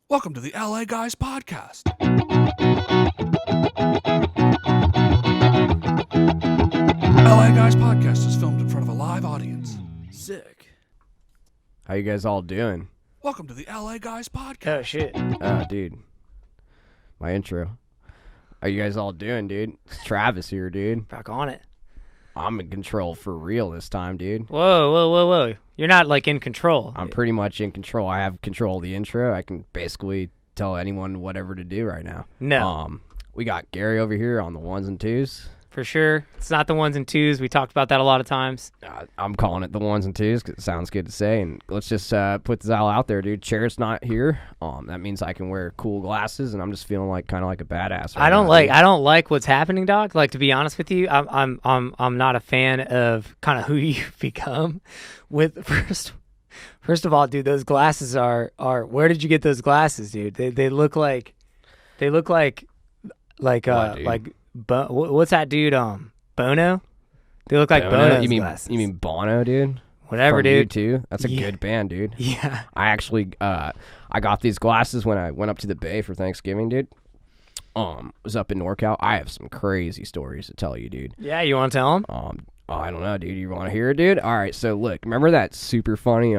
Welcome to the LA Guys Podcast. LA Guys Podcast is filmed in front of a live audience. Sick. How you guys all doing? Welcome to the LA Guys Podcast. Oh, shit. Oh, dude. My intro. How you guys all doing, dude? It's Travis here, dude. Back on it. I'm in control for real this time, dude. Whoa. You're not, like, in control. I'm pretty much in control. I have control of the intro. I can basically tell anyone whatever to do right now. No. We got Gary over here on the ones and twos. For sure. It's not the ones and twos. We talked about that a lot of times. I'm calling it the ones and twos because it sounds good to say. And let's just put this all out there, dude. Charret's not here. That means I can wear cool glasses, and I'm just feeling like kind of like a badass. Right I don't now, like what's happening, dog. Like, to be honest with you, I'm not a fan of kind of who you've become. With first of all, dude, those glasses are where did you get those glasses, dude? They look like what's that dude? Bono. They look like Bono's glasses. You mean Bono, dude? Whatever, From dude. U2? That's a good band, dude. Yeah. I actually I got these glasses when I went up to the Bay for Thanksgiving, dude. Was up in NorCal. I have some crazy stories to tell you, dude. Yeah, you want to tell them? I don't know, dude. You want to hear it, dude? All right, so look, remember that super funny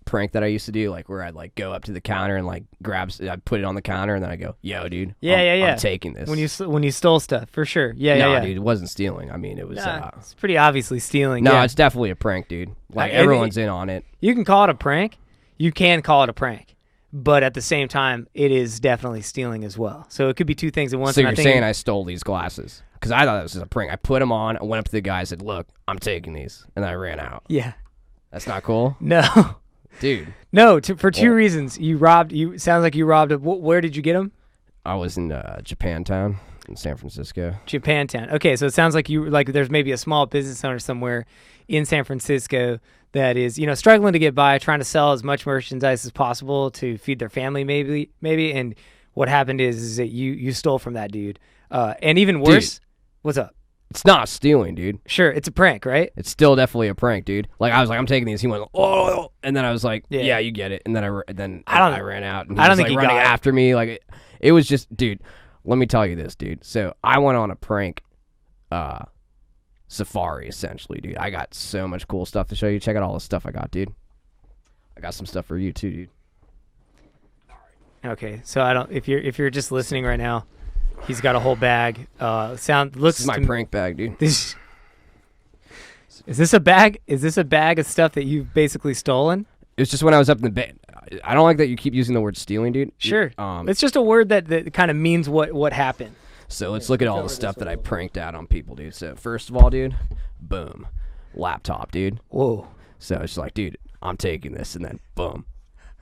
prank that I used to do, like where I'd like go up to the counter and like I'd put it on the counter and then I go, "Yo, dude, I'm taking this." When you stole stuff, for sure. Yeah, dude, it wasn't stealing. I mean, it was. It's pretty obviously stealing. No, yeah. it's definitely a prank, dude. Like everyone's in on it. You can call it a prank. You can call it a prank, but at the same time, it is definitely stealing as well. So it could be two things at once. So you're saying I stole these glasses? Because I thought this was a prank. I put them on. I went up to the guy and said, "Look, I'm taking these," and then I ran out. Yeah. That's not cool, No. dude. No, for two reasons. Sounds like you robbed it. Where did you get them? I was in Japantown in San Francisco. Japantown. Okay, so it sounds like there's maybe a small business owner somewhere in San Francisco that is, struggling to get by, trying to sell as much merchandise as possible to feed their family, maybe. And what happened is that you stole from that dude. And even worse, dude, what's up? It's not stealing, dude. Sure, it's a prank, right? It's still definitely a prank, dude. Like I was like, I'm taking these. He went, "Oh," and then I was like, "Yeah, you get it." And then I ran out. And he was like running after me. Like it was just, dude. Let me tell you this, dude. So I went on a prank safari, essentially, dude. I got so much cool stuff to show you. Check out all the stuff I got, dude. I got some stuff for you too, dude. Okay, so if you're just listening right now, he's got a whole bag. This is my prank bag, dude. Is this a bag? Is this a bag of stuff that you've basically stolen? It was just when I was up in the Bay. I don't like that you keep using the word stealing, dude. Sure. It's just a word that kind of means what happened. So let's look at all the stuff that I pranked out on people, dude. So first of all, dude, boom, laptop, dude. Whoa. So it's like, dude, I'm taking this, and then boom.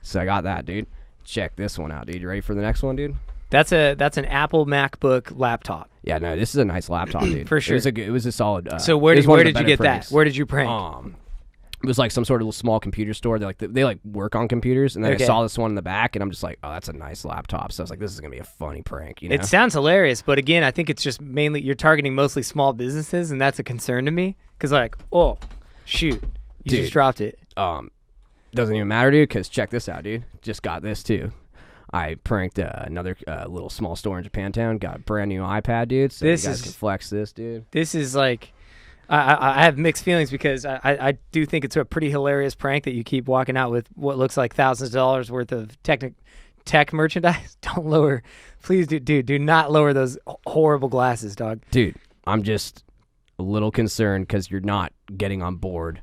So I got that, dude. Check this one out, dude. You ready for the next one, dude? That's an Apple MacBook laptop. Yeah, no, this is a nice laptop, dude. For sure. It was a solid. So where did you get that? Where did you prank? It was like some sort of small computer store. They work on computers, and then I saw this one in the back, and I'm just like, oh, that's a nice laptop. So I was like, this is gonna be a funny prank. You know? It sounds hilarious, but again, I think it's just mainly you're targeting mostly small businesses, and that's a concern to me. Because oh, shoot, you just dropped it. Doesn't even matter, dude. Because check this out, dude. Just got this too. I pranked another little small store in Japantown. Got a brand new iPad, dude. So you guys can flex this, dude. This is like, I have mixed feelings because I do think it's a pretty hilarious prank that you keep walking out with what looks like thousands of dollars worth of tech merchandise. Don't lower, please, do not lower those horrible glasses, dog. Dude, I'm just a little concerned because you're not getting on board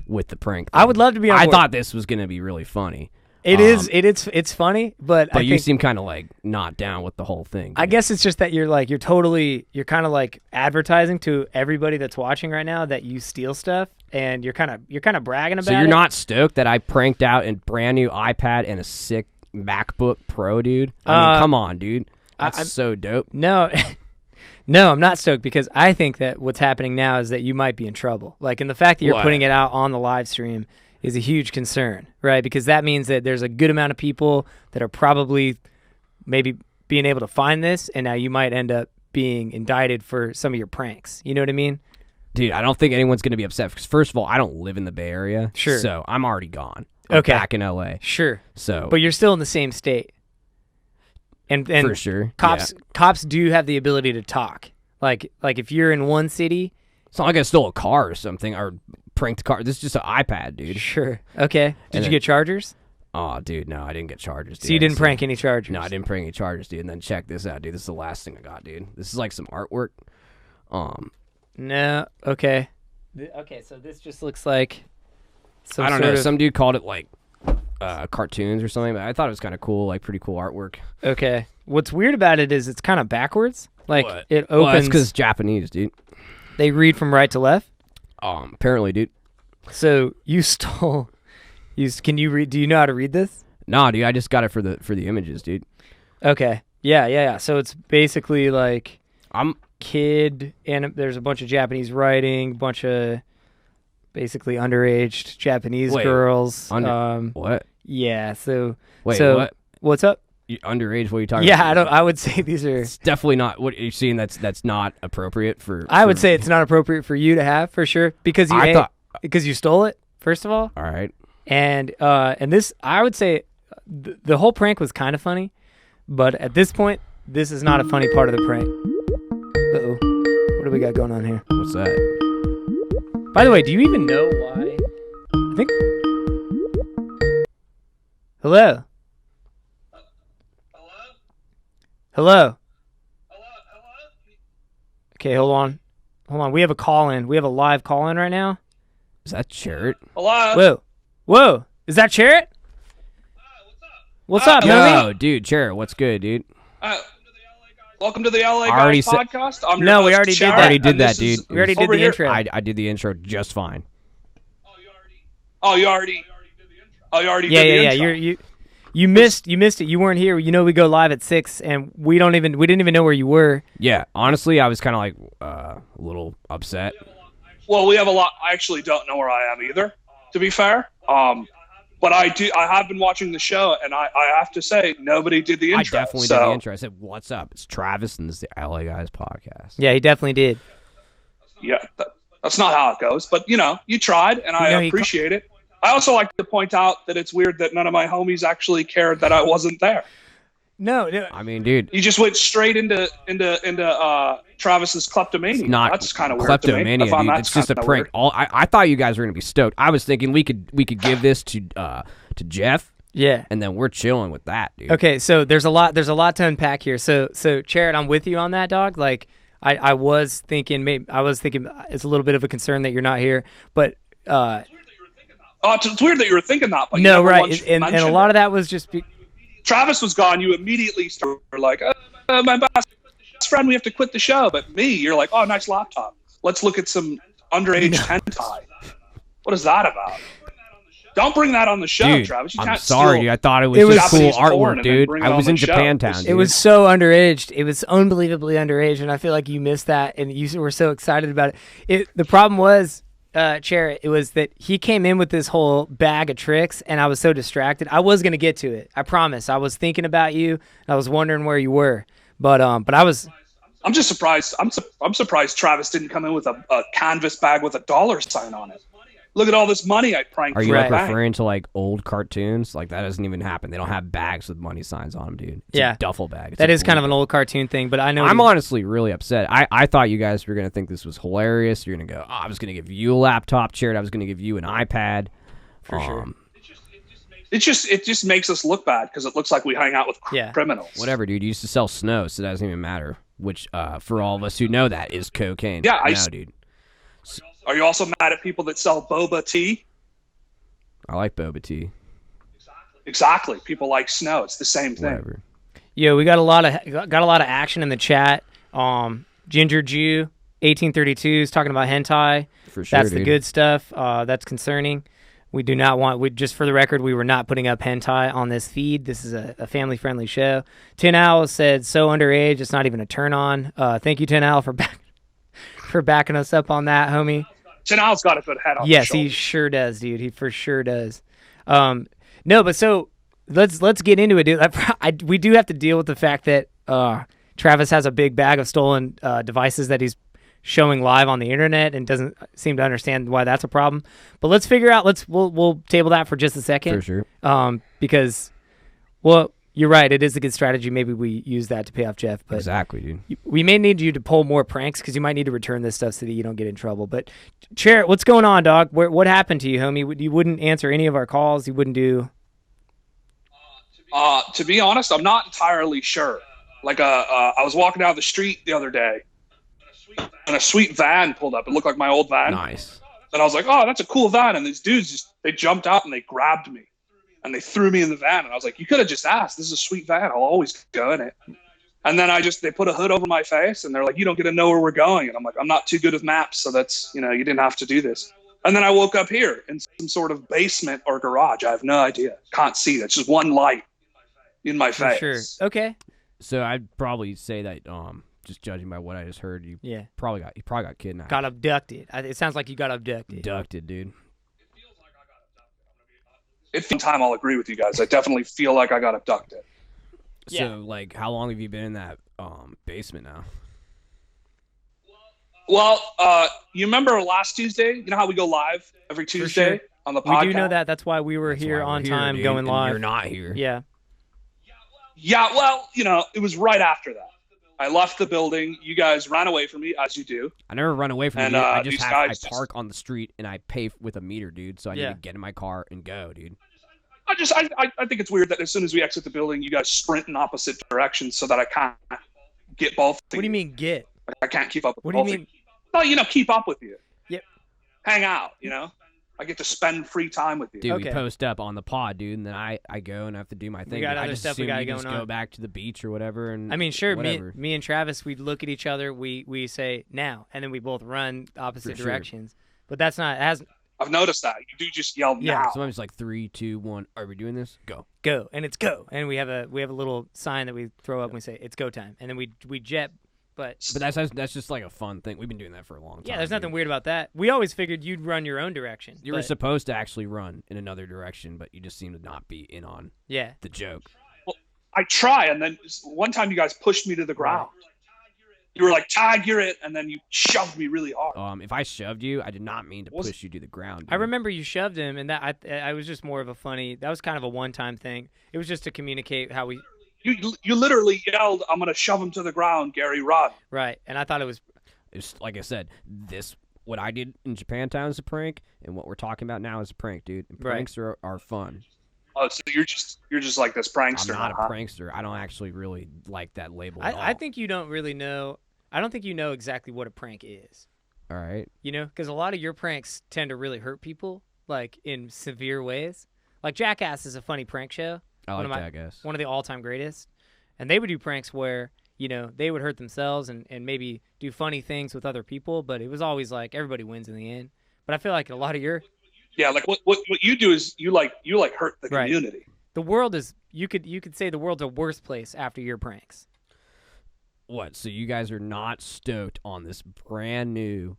with the prank thing. I would love to be on board. I thought this was gonna be really funny. It's funny, but you seem kind of like not down with the whole thing. Dude. I guess it's just that you're kind of like advertising to everybody that's watching right now that you steal stuff, and you're kind of bragging about it. So you're not stoked that I pranked out a brand new iPad and a sick MacBook Pro, dude? I mean, come on, dude. That's so dope. No, I'm not stoked because I think that what's happening now is that you might be in trouble. Like, and the fact that you're putting it out on the live stream is a huge concern, right? Because that means that there's a good amount of people that are probably maybe being able to find this, and now you might end up being indicted for some of your pranks. You know what I mean? Dude, I don't think anyone's going to be upset because, first of all, I don't live in the Bay Area. Sure. So I'm already gone. I'm back in LA. Sure. So, but you're still in the same state. And for sure, cops do have the ability to talk. Like if you're in one city, it's not like I stole a car or something or pranked a car. This is just an iPad, dude. Sure. Okay. Did you get chargers? Oh, dude, no, I didn't get chargers, dude. So you didn't prank any chargers? No, I didn't prank any chargers, dude. And then check this out, dude. This is the last thing I got, dude. This is like some artwork. No. Okay. Okay, so this just looks like I don't know. Some dude called it like cartoons or something, but I thought it was kind of cool, like pretty cool artwork. Okay. What's weird about it is it's kind of backwards. Like it opens. Well, that's because it's Japanese, dude. They read from right to left. Apparently, dude. So you stole. Can you read? Do you know how to read this? Nah, dude. I just got it for the images, dude. Okay. Yeah. So it's basically like kid, and there's a bunch of Japanese writing, bunch of basically underage Japanese girls. What? Yeah. So what? What's up? Underage? What are you talking about? Yeah, I would say these are. It's definitely not. What you're seeing? That's not appropriate for. I would say it's not appropriate for you to have for sure because you stole it first of all. All right. And this, I would say, the whole prank was kind of funny, but at this point, this is not a funny part of the prank. Uh-oh. What do we got going on here? What's that? By the way, do you even know why? I think. Hello. Hello. Okay, hold on. We have a call in. We have a live call in right now. Is that Charret? Hello. Whoa. Is that Charret? What's up, homie? Yo, dude, Charret, what's good, dude? Welcome to the LA Guys podcast. We already did that. Already did that, dude. We already did the intro. I did the intro just fine. You already did the intro. Yeah. You missed it. You weren't here. You know we go live at 6, and we didn't even know where you were. Yeah, honestly, I was kind of like a little upset. Well, we have a lot. I actually don't know where I am either, to be fair. But I have been watching the show, and I have to say, nobody did the intro. I definitely did the intro. I said, "What's up? It's Travis, and this is the LA Guys podcast." Yeah, he definitely did. Yeah, that's not how it goes. But you tried, and I appreciate it. I also like to point out that it's weird that none of my homies actually cared that I wasn't there. No. I mean, dude, you just went straight into Travis's kleptomania. That's kind of weird. Kleptomania, dude. It's just a prank. I thought you guys were gonna be stoked. I was thinking we could give this to Jeff. Yeah. And then we're chilling with that, dude. Okay, so there's a lot to unpack here. So Charret, I'm with you on that, dog. Like I was thinking it's a little bit of a concern that you're not here, but it's weird that you were thinking that. But no, right, and a lot of that was just. Travis was gone. You immediately started like, my best friend, we have to quit the show. But me, you're like, oh, nice laptop. Let's look at some underage hentai. What is that about? Don't bring that on the show, dude, Travis. I'm sorry, dude. I thought it was just cool artwork, dude. I was in Japantown, dude. It was so underage. It was unbelievably underage, and I feel like you missed that, and you were so excited about it. The problem was, Charret, it was that he came in with this whole bag of tricks, and I was so distracted. I was gonna get to it. I promise. I was thinking about you, and I was wondering where you were. But I was. I'm just surprised. I'm surprised Travis didn't come in with a canvas bag with a $sign on it. Look at all this money I pranked. Are you referring to like old cartoons? Like that doesn't even happen. They don't have bags with money signs on them, dude. It's a duffel bag. That is kind of an old cartoon thing, but I know. I'm honestly really upset. I thought you guys were gonna think this was hilarious. You're gonna go, I was gonna give you a laptop, Charret. I was gonna give you an iPad. For sure. It just makes us look bad because it looks like we hang out with criminals. Whatever, dude. You used to sell snow, so that doesn't even matter. Which, for all of us who know that, is cocaine. Yeah, dude. Are you also mad at people that sell boba tea? I like boba tea. Exactly. People like snow. It's the same thing. Whatever. Yeah, we got a lot of action in the chat. Ginger Jew 1832 is talking about hentai. For sure, That's the good stuff. That's concerning. We do not want. Just for the record, we were not putting up hentai on this feed. This is a family-friendly show. Tin Owl said, "So underage, it's not even a turn on." Thank you, Tin Owl, for backing us up on that, homie. Tin Owl's got a good head on. Yes, he sure does, dude. He for sure does. No, but so let's get into it, dude. We do have to deal with the fact that Travis has a big bag of stolen devices that he's showing live on the internet and doesn't seem to understand why that's a problem. But let's figure out. We'll table that for just a second. For sure. Because, well, you're right. It is a good strategy. Maybe we use that to pay off Jeff. But exactly, dude. We may need you to pull more pranks because you might need to return this stuff so that you don't get in trouble. But Charret, what's going on, dog? What happened to you, homie? You wouldn't answer any of our calls. You wouldn't do. To be honest, I'm not entirely sure. Like, I was walking down the street the other day, and a sweet van pulled up. It looked like my old van. Nice. And I was like, oh, that's a cool van. And these dudes, they jumped out and they grabbed me. And they threw me in the van. And I was like, you could have just asked. This is a sweet van. I'll always go in it. And then they put a hood over my face. And they're like, you don't get to know where we're going. And I'm like, I'm not too good with maps. So that's, you didn't have to do this. And then I woke up here in some sort of basement or garage. I have no idea. Can't see. That's just one light in my face. Sure. Okay. So I'd probably say that, just judging by what I just heard, you probably got kidnapped. Got abducted. It sounds like you got abducted. Abducted, dude. It's time I'll agree with you guys. I definitely feel like I got abducted. So, like, how long have you been in that basement now? Well, you remember last Tuesday? You know how we go live every Tuesday on the podcast? We do know that. That's why we were here on time, dude, going live. You're not here. Yeah. Yeah, well, it was right after that. I left the building. You guys ran away from me, as you do. I never run away from you. I park on the street and I pay with a meter, dude. So I need to get in my car and go, dude. I think it's weird that as soon as we exit the building, you guys sprint in opposite directions so that I can't get both. What do you mean get? I can't keep up with What do you mean? No, keep up with you. Yep. Hang out, I get to spend free time with you. Dude, we post up on the pod, dude, and then I go and have to do my thing. We got I other just stuff we got just going on. Go back to the beach or whatever. And I mean, sure, whatever. me and Travis, we'd look at each other, we say now, and then we both run opposite directions. But that's not I've noticed that. You do just yell now. Sometimes it's like 3, 2, 1. Are we doing this? Go. Go. And it's go. And we have a little sign that we throw up and we say it's go time. And then we jet. But that's just like a fun thing. We've been doing that for a long time. Yeah, there's nothing weird about that. We always figured you'd run your own direction. You were supposed to actually run in another direction, but you just seem to not be in on the joke. Well, I try, and then one time you guys pushed me to the ground. You were like, Tag, you're it, and then you shoved me really hard. If I shoved you, I did not mean to push you to the ground. Dude. I remember you shoved him, and that I was just more of that was kind of a one-time thing. It was just to communicate how we... You literally yelled, I'm going to shove him to the ground, Gary, run. Right, and I thought it was... It's like I said, what I did in Japantown is a prank, and what we're talking about now is a prank, dude. And pranks are fun. Oh, so you're just like this prankster. I'm not a prankster. I don't actually really like that label at all. I think you don't really know... I don't think you know exactly what a prank is. All right. Because a lot of your pranks tend to really hurt people, like in severe ways. Like Jackass is a funny prank show. I like Jackass. One of the all-time greatest. And they would do pranks where, they would hurt themselves and maybe do funny things with other people, but it was always like everybody wins in the end. But I feel like a lot of your... Yeah, like what you do is you hurt the community. The world is... You could say the world's a worse place after your pranks. What? So you guys are not stoked on this brand new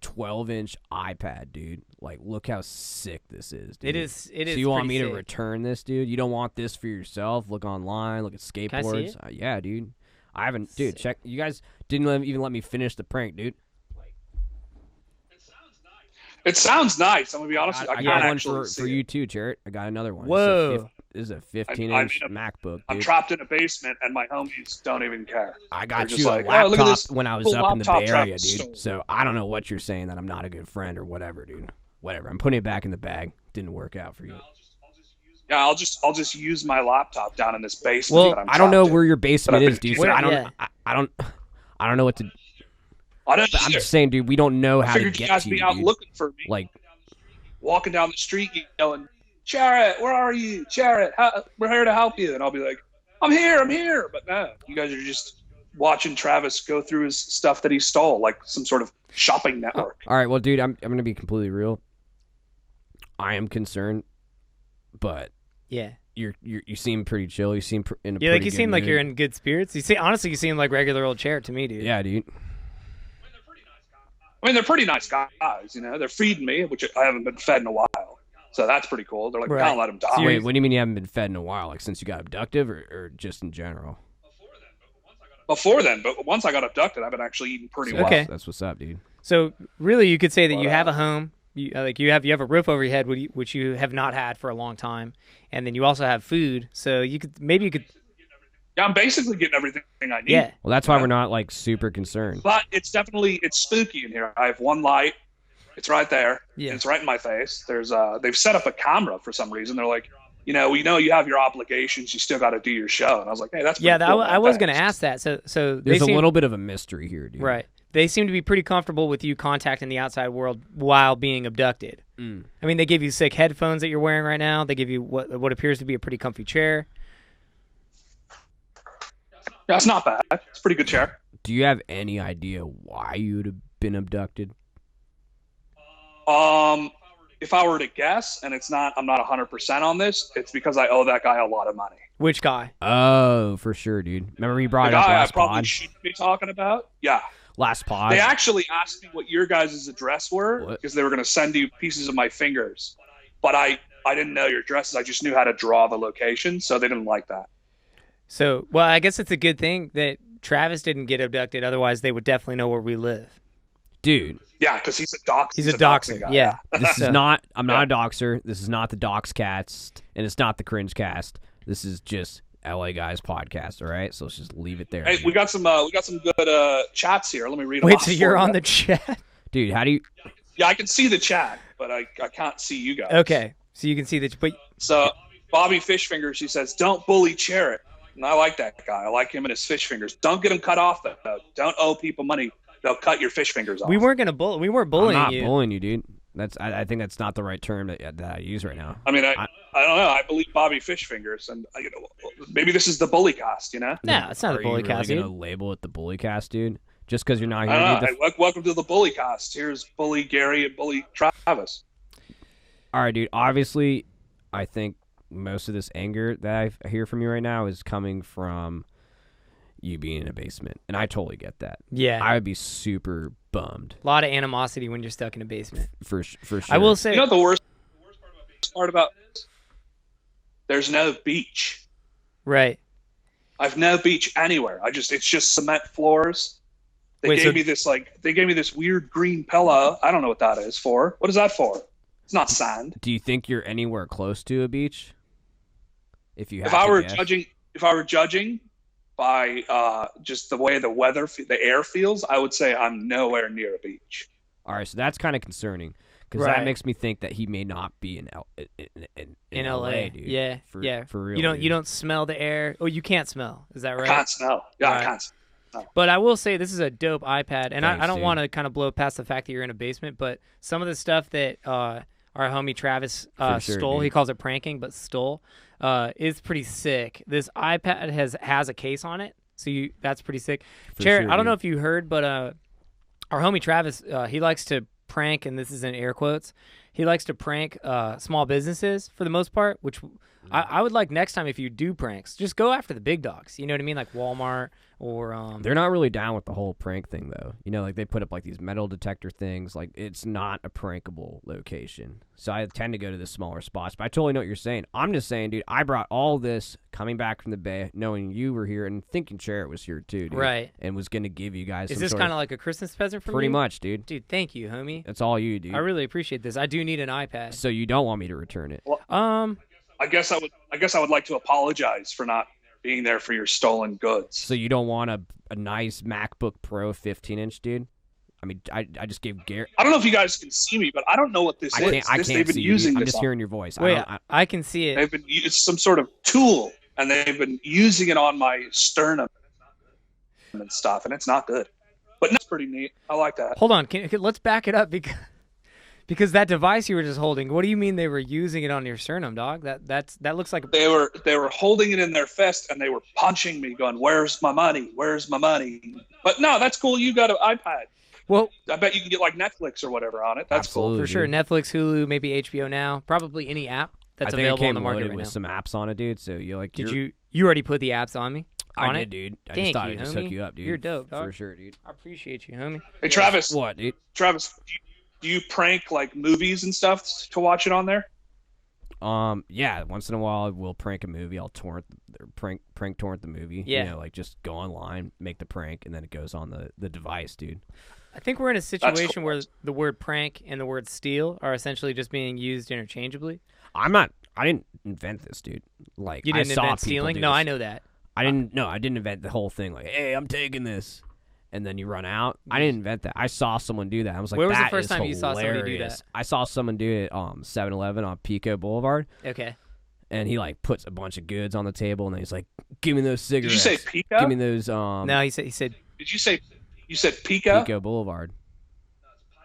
12-inch iPad, dude? Like, look how sick this is, dude. It is. So you want me to return this, dude? You don't want this for yourself? Look online. Look at skateboards. Can I see it? Yeah, dude. I haven't, dude. Check. You guys didn't even let me finish the prank, dude. It sounds nice. I'm gonna be honest. I got one for you too, Charret. I got another one. Whoa. This is a 15-inch MacBook, dude. I'm trapped in a basement, and my homies don't even care. I got you a laptop when I was up in the Bay Area, dude. So I don't know what you're saying, that I'm not a good friend or whatever, dude. Whatever. I'm putting it back in the bag. Didn't work out for you. Yeah, I'll just use my laptop down in this basement. Well, I don't know where your basement is, dude. So I don't know what to. I'm just saying, dude. We don't know how to get to you. Figured you guys be out looking for me. Like walking down the street, yelling, Charret, where are you? Charret, we're here to help you. And I'll be like, I'm here. But no, you guys are just watching Travis go through his stuff that he stole, like some sort of shopping network. All right, well, dude, I'm gonna be completely real. I am concerned, but yeah, you seem pretty chill. You seem in a like you seem like you're in good spirits. Honestly, you seem like regular old Charret to me, dude. Yeah, dude. I mean, they're pretty nice guys. They're feeding me, which I haven't been fed in a while. So that's pretty cool. They're like, right. Don't let them die. Wait, what do you mean you haven't been fed in a while? Like since you got abducted or just in general? before then, but once I got abducted, I've been actually eating pretty well. Okay. That's what's up, dude. So really, you could say that you have a home. You have a roof over your head, which you have not had for a long time, and then you also have food. So you could. Yeah, I'm basically getting everything I need. Yeah. Well, that's why we're not like super concerned. But it's spooky in here. I have one light. It's right there. Yeah. It's right in my face. There's they've set up a camera for some reason. They're like, we know you have your obligations. You still got to do your show. And I was like, hey, that's pretty cool, I was going to ask that. So there's a little bit of a mystery here, dude. Right. They seem to be pretty comfortable with you contacting the outside world while being abducted. I mean, they give you sick headphones that you're wearing right now. They give you what appears to be a pretty comfy chair. That's not bad. It's a pretty good chair. Do you have any idea why you'd have been abducted? If I were to guess, and I'm not 100% on this, it's because I owe that guy a lot of money. Which guy? Oh, for sure, dude. Remember you brought it up last I probably pod? shouldn't be talking about? Yeah. Last pod. They actually asked me what your guys' address were because they were going to send you pieces of my fingers. But I didn't know your addresses. I just knew how to draw the location, so they didn't like that. So, well, I guess it's a good thing that Travis didn't get abducted. Otherwise, they would definitely know where we live. Dude. Yeah, because he's a doxer. He's a doxer guy. Yeah. This is not, I'm not a doxer. This is not the Doxcast, and it's not the Cringe Cast. This is just LA Guys podcast, all right? So let's just leave it there. Hey, we got some good chats here. Let me read them. Wait, so you're on the chat? Dude, how do you... Yeah, I can see the chat, but I can't see you guys. Okay, so you can see the... But... So, Bobby Fishfinger, she says, don't bully Charret. And I like that guy. I like him and his fish fingers. Don't get him cut off, though. Don't owe people money. They'll cut your fish fingers off. We weren't gonna bully. We weren't bullying you. I'm not bullying you, dude. I think that's not the right term that I use right now. I mean, I don't know. I believe Bobby Fish Fingers, and maybe this is the bully cast. No, it's not the bully cast. Are you really gonna label it the bully cast, dude? Just because you're not here. Welcome to the bully cast. Here's Bully Gary and Bully Travis. All right, dude. Obviously, I think most of this anger that I hear from you right now is coming from you being in a basement, and I totally get that. Yeah, I would be super bummed. A lot of animosity when you're stuck in a basement. For sure. I will say, the worst part about this? There's no beach. Right. I've no beach anywhere. It's just cement floors. They gave me this weird green pillow. I don't know what that is for. What is that for? It's not sand. Do you think you're anywhere close to a beach? If I were judging by just the way the air feels, I would say I'm nowhere near a beach. All right, so that's kind of concerning because that makes me think that he may not be in LA, dude. Yeah, for real. You don't smell the air. Oh, you can't smell. Is that right? I can't smell. Yeah, right. I can't smell. But I will say this is a dope iPad, and I don't want to kind of blow past the fact that you're in a basement, but some of the stuff that our homie Travis stole, dude. He calls it pranking, but stole, is pretty sick. This iPad has a case on it, so that's pretty sick. Charret, I don't know if you heard, but our homie Travis, he likes to prank, and this is in air quotes, he likes to prank small businesses for the most part, which I would like next time if you do pranks, just go after the big dogs. You know what I mean? Like Walmart or... They're not really down with the whole prank thing, though. You know, like they put up like these metal detector things. Like it's not a prankable location. So I tend to go to the smaller spots. But I totally know what you're saying. I'm just saying, dude, I brought all this coming back from the Bay, knowing you were here and thinking Charret was here too, dude. Right. And was going to give you guys Is this kind of like a Christmas present from you? Pretty much, dude. Dude, thank you, homie. That's all you, dude. I really appreciate this. I do need an iPad. So you don't want me to return it? Well, I guess I would like to apologize for not being there for your stolen goods. So you don't want a nice MacBook Pro 15-inch, dude? I mean, I just gave Gary... I don't know if you guys can see me, but I don't know what this is. I can't see you. I'm just hearing your voice. Wait, I can see it. It's some sort of tool, and they've been using it on my sternum and stuff, and it's not good. But it's pretty neat. I like that. Hold on. Let's back it up because that device you were just holding, what do you mean they were using it on your sternum, dog? That looks like... They were holding it in their fist, and they were punching me, going, "Where's my money? Where's my money?" But no, that's cool. You got an iPad. Well, I bet you can get like Netflix or whatever on it. That's cool. For sure. Netflix, Hulu, maybe HBO Now, probably any app that's available on the market right now. with some apps on it, dude. So you like... You already put the apps on me? I did, dude. I just thought I'd just hook you up, dude. You're dope, dog. For sure, dude. I appreciate you, homie. Hey, Travis. What, dude? Travis, do you prank like movies and stuff to watch it on there? Yeah. Once in a while, we'll prank a movie. I'll prank torrent the movie. Yeah. You know, like just go online, make the prank, and then it goes on the device, dude. I think we're in a situation where the word prank and the word steal are essentially just being used interchangeably. I didn't invent this, dude. Like, you didn't I saw invent stealing? No, I know that. I didn't invent the whole thing. Like, hey, I'm taking this, and then you run out. I didn't invent that. I saw someone do that. I was like, where was the that first is time you hilarious. saw somebody do that? I saw someone do it 7-Eleven on Pico Boulevard. Okay. And he like puts a bunch of goods on the table, and then he's like, "Give me those cigarettes." Did you say Pico? Give me those. No, he said. Did you said Pico? Pico Boulevard.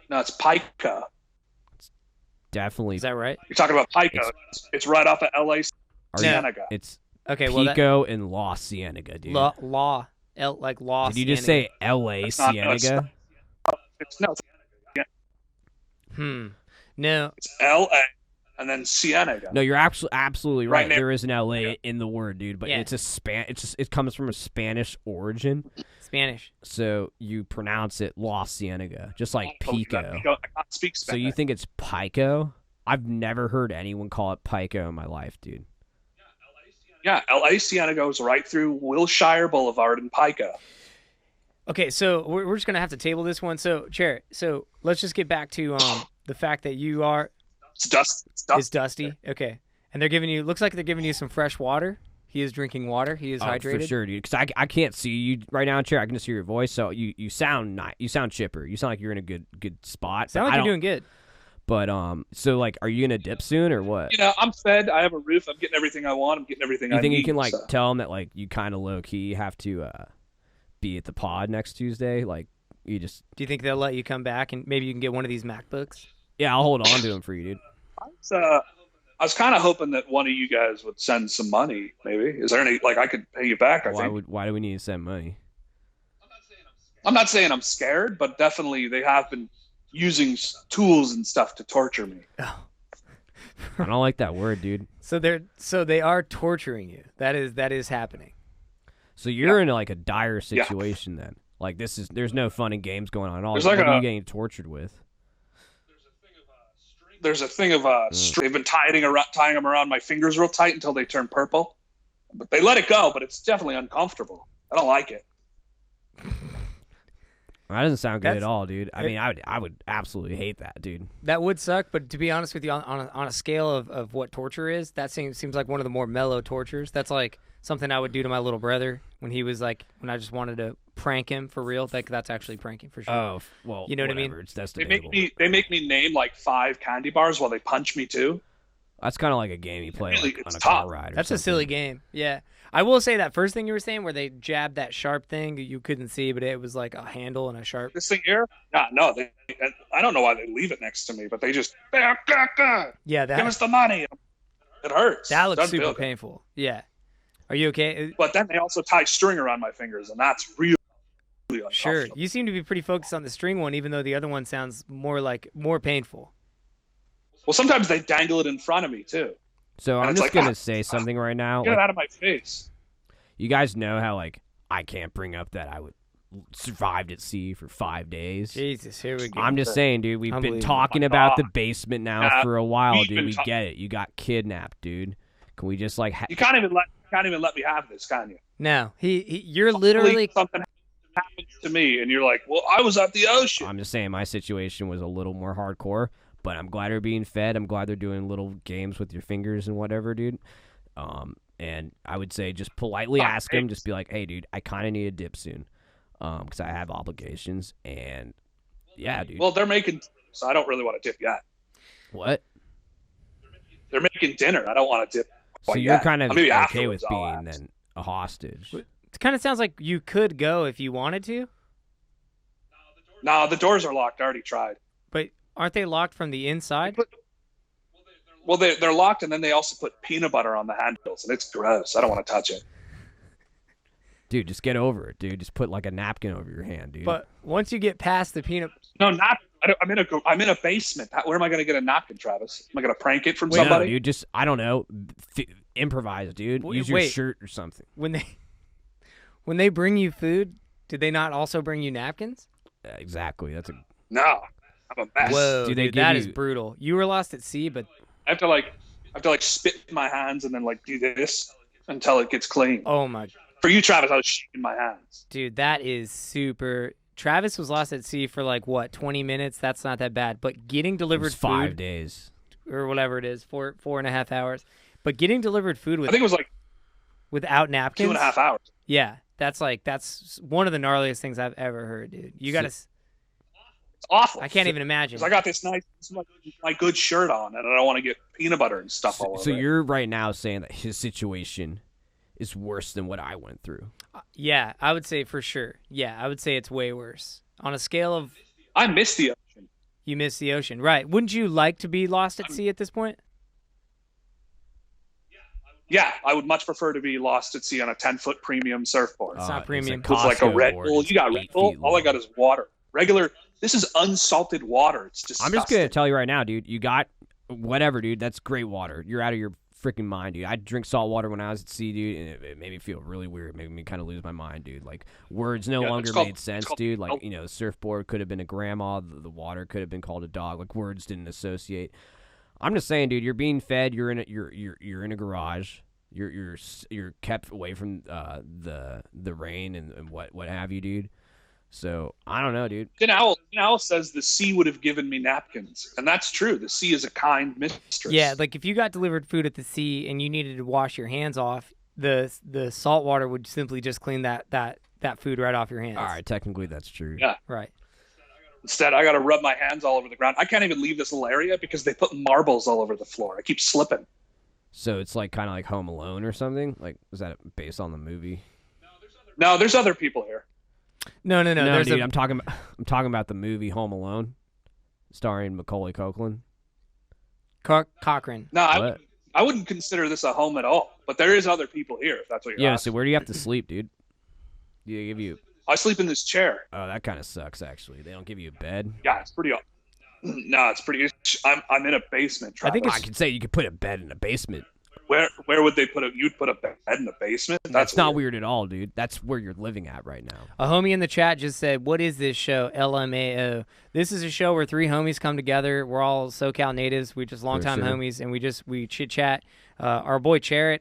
No, it's Pico. Definitely. Is that right? You're talking about Pico. It's right off of L.A. Cienega. It's okay. Well, Pico and La Cienega, dude. Law. Did you just say L.A. Cienega? No. It's L.A. and then Cienega. No, you're absolutely right. Right there is an L.A. in the word, dude, but Yeah. it comes from a Spanish origin. Spanish. So you pronounce it La Cienega, just like Pico. I can't speak Spanish. So you think it's Pico? I've never heard anyone call it Pico in my life, dude. Yeah, L.A. Cienega goes right through Wilshire Boulevard in Pico. Okay, so we're just gonna have to table this one. So, Charret, so let's just get back to the fact that you are. It's dusty. It's dusty. Okay, and looks like they're giving you some fresh water. He is drinking water. He is hydrated. For sure, dude. Because I can't see you right now, Chair. I can just hear your voice. So you sound you sound chipper. You sound like you're in a good spot. Sound like you're doing good. But so like, are you gonna dip soon or what? You know, I'm fed. I have a roof. I'm getting everything I want. I'm getting everything I need. You think you can like tell them that like you kind of low key have to be at the pod next Tuesday? Like you just. Do you think they'll let you come back and maybe you can get one of these MacBooks? Yeah, I'll hold on to them for you, dude. I was kind of hoping that one of you guys would send some money. Maybe is there any I could pay you back? Why do we need to send money? I'm not saying I'm scared, but definitely they have been using tools and stuff to torture me. Oh. I don't like that word, dude. So they are torturing you. That is happening. So you're in like a dire situation then. Like there's no fun and games going on at all. What are you getting tortured with? There's a thing of they've been tying them around my fingers real tight until they turn purple. But they let it go, but it's definitely uncomfortable. I don't like it. That doesn't sound good at all, dude. I mean, I would absolutely hate that, dude. That would suck, but to be honest with you, on a scale of what torture is, that seems like one of the more mellow tortures. That's like something I would do to my little brother when I just wanted to prank him for real. Like that's actually pranking for sure. Oh, well, you know whatever. what I mean? That's they make me name like 5 candy bars while they punch me too. That's kind of like a game you play Really, on a tough. car ride. That's something. a silly game. Yeah. I will say that first thing you were saying where they jabbed that sharp thing you couldn't see, but it was like a handle and a sharp. This thing here? No. I don't know why they leave it next to me, but they just Yeah, give us the money. It hurts. That looks super painful. Yeah. Are you okay? But then they also tie string around my fingers, and that's really uncomfortable. Sure. You seem to be pretty focused on the string one, even though the other one sounds more painful. Well, sometimes they dangle it in front of me too. So I'm just gonna say something right now. Get it out of my face. You guys know how like I can't bring up that I survived at sea for 5 days. Jesus, here we go. I'm just saying, dude. We've been talking about the basement now for a while, dude. We get it. You got kidnapped, dude. Can we just like? You can't even let me have this, can you? No, you're literally something happens to me, and you're like, "Well, I was at the ocean." I'm just saying, my situation was a little more hardcore. But I'm glad they're being fed. I'm glad they're doing little games with your fingers and whatever, dude. And I would say just politely ask them, just be like, hey, dude, I kind of need a dip soon because I have obligations. And, yeah, dude. Well, they're making so I don't really want to dip yet. What? They're making dinner. I don't want to dip. So you're kind of okay with being then a hostage. It kind of sounds like you could go if you wanted to. No, the doors are locked. I already tried. But aren't they locked from the inside? Well, they're locked, and then they also put peanut butter on the handles, and it's gross. I don't want to touch it. Dude, just get over it, dude. Just put like a napkin over your hand, dude. But once you get past the peanut... No, I'm in a basement. Where am I going to get a napkin, Travis? Am I going to prank it from somebody? No, dude, just, I don't know. Improvise, dude. Use your shirt or something. When they bring you food, did they not also bring you napkins? Exactly. No. I'm a mess. Whoa, dude, that is brutal. You were lost at sea, but I have to have to like spit in my hands and then like do this until it gets clean. Oh my! For you, Travis, I was shaking my hands. Dude, that is super. Travis was lost at sea for like what 20 minutes. That's not that bad. But getting delivered food, 5 days or whatever it is, 4.5 hours. But getting delivered food with I think it was like without napkins, 2.5 hours. Yeah, that's one of the gnarliest things I've ever heard, dude. You got to. It's awful. I can't even imagine. I got this my good shirt on, and I don't want to get peanut butter and stuff all over. So you're right now saying that his situation is worse than what I went through. Yeah, I would say for sure. Yeah, I would say it's way worse. On a scale of... I miss the ocean. You miss the ocean, right. Wouldn't you like to be lost at sea at this point? Yeah, I would much prefer to be lost at sea on a 10-foot premium surfboard. It's not premium. With like a Red Bull. You got Red Bull? All I got is water. Regular... This is unsalted water. It's disgusting. I'm just going to tell you right now, dude. You got whatever, dude. That's great water. You're out of your freaking mind, dude. I drink salt water when I was at sea, dude, and it made me feel really weird. It made me kind of lose my mind, dude. Like, words no longer made sense, dude. Like, you know, the surfboard could have been a grandma. The water could have been called a dog. Like, words didn't associate. I'm just saying, dude. You're being fed. You're in a garage. You're kept away from the rain and what have you, dude. So I don't know, dude. Owl says the sea would have given me napkins, and that's true. The sea is a kind mistress. Yeah, like if you got delivered food at the sea and you needed to wash your hands off, the salt water would simply just clean that food right off your hands. All right, technically that's true. Yeah, right. Instead, I got to rub my hands all over the ground. I can't even leave this little area because they put marbles all over the floor. I keep slipping. So it's like kind of like Home Alone or something. Like, is that based on the movie? No, there's other people here. No, dude. I'm talking about the movie Home Alone, starring Macaulay Culkin. Cochran. No, I wouldn't consider this a home at all. But there is other people here. If that's what you're asking. So where do you have to sleep, dude? Do they give you? I sleep in this chair. Oh, that kind of sucks. Actually, they don't give you a bed. Yeah, it's pretty. No, it's pretty. I'm in a basement. I think I could say you could put a bed in a basement. Where would they put it? You'd put a bed in the basement? That's not weird at all, dude. That's where you're living at right now. A homie in the chat just said, "What is this show? LMAO. This is a show where 3 homies come together. We're all SoCal natives. We just longtime homies, and we chit chat. Our boy Charret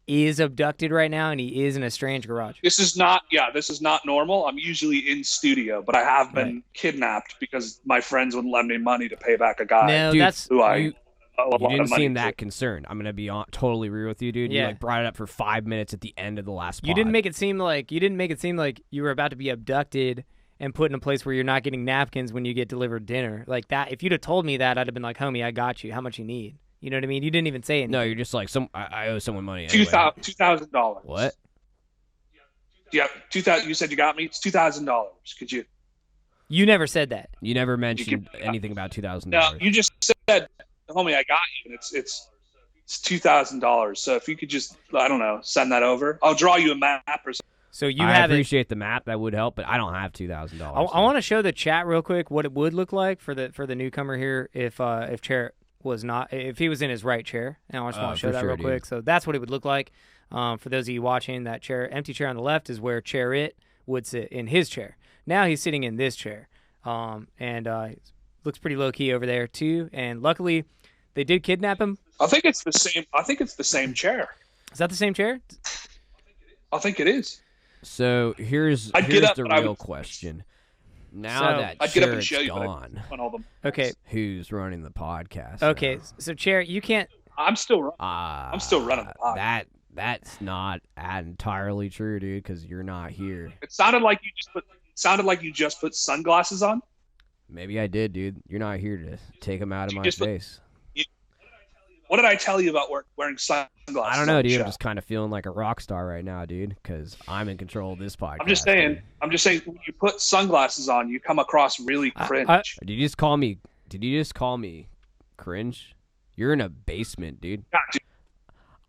is abducted right now, and he is in a strange garage. This is not normal. I'm usually in studio, but I have been kidnapped because my friends wouldn't lend me money to pay back a guy. No, dude, you didn't seem that concerned. I'm gonna be totally real with you, dude. Yeah. You like brought it up for 5 minutes at the end of the last pod. You didn't make it seem like you were about to be abducted and put in a place where you're not getting napkins when you get delivered dinner. Like that. If you'd have told me that, I'd have been like, homie, I got you. How much you need? You know what I mean? You didn't even say anything. No, you're just like I owe someone money. Anyway. $2,000. What? Yeah, 2,000. You said you got me. It's $2,000. Could you? You never said that. You never mentioned anything about $2,000. No, you just said, homie, I got you. And it's $2,000. So if you could just, I don't know, send that over. I'll draw you a map or something. So I appreciate the map. That would help, but I don't have $2,000. I want to show the chat real quick what it would look like for the newcomer here if Charret was not, if he was in his right chair. And I just want to show that real quick. So that's what it would look like. For those of you watching, that empty chair on the left is where Charret would sit in his chair. Now he's sitting in this chair, and looks pretty low key over there too. And luckily, they did kidnap him. I think it's the same. I think it's the same chair. Is that the same chair? I think it is. So here's the real question. Now that I'd get up and show Charret's you gone, all them. Okay, who's running the podcast? Okay, now? So Charret, you can't. I'm still running the podcast. That's not entirely true, dude. Because you're not here. It sounded like you just put sunglasses on. Maybe I did, dude. You're not here to take them out of my face. What did I tell you about wearing sunglasses? I don't know, dude. I'm just kind of feeling like a rock star right now, dude, because I'm in control of this podcast. I'm just saying, when you put sunglasses on, you come across really cringe. Did you just call me cringe? You're in a basement, dude. Yeah, dude.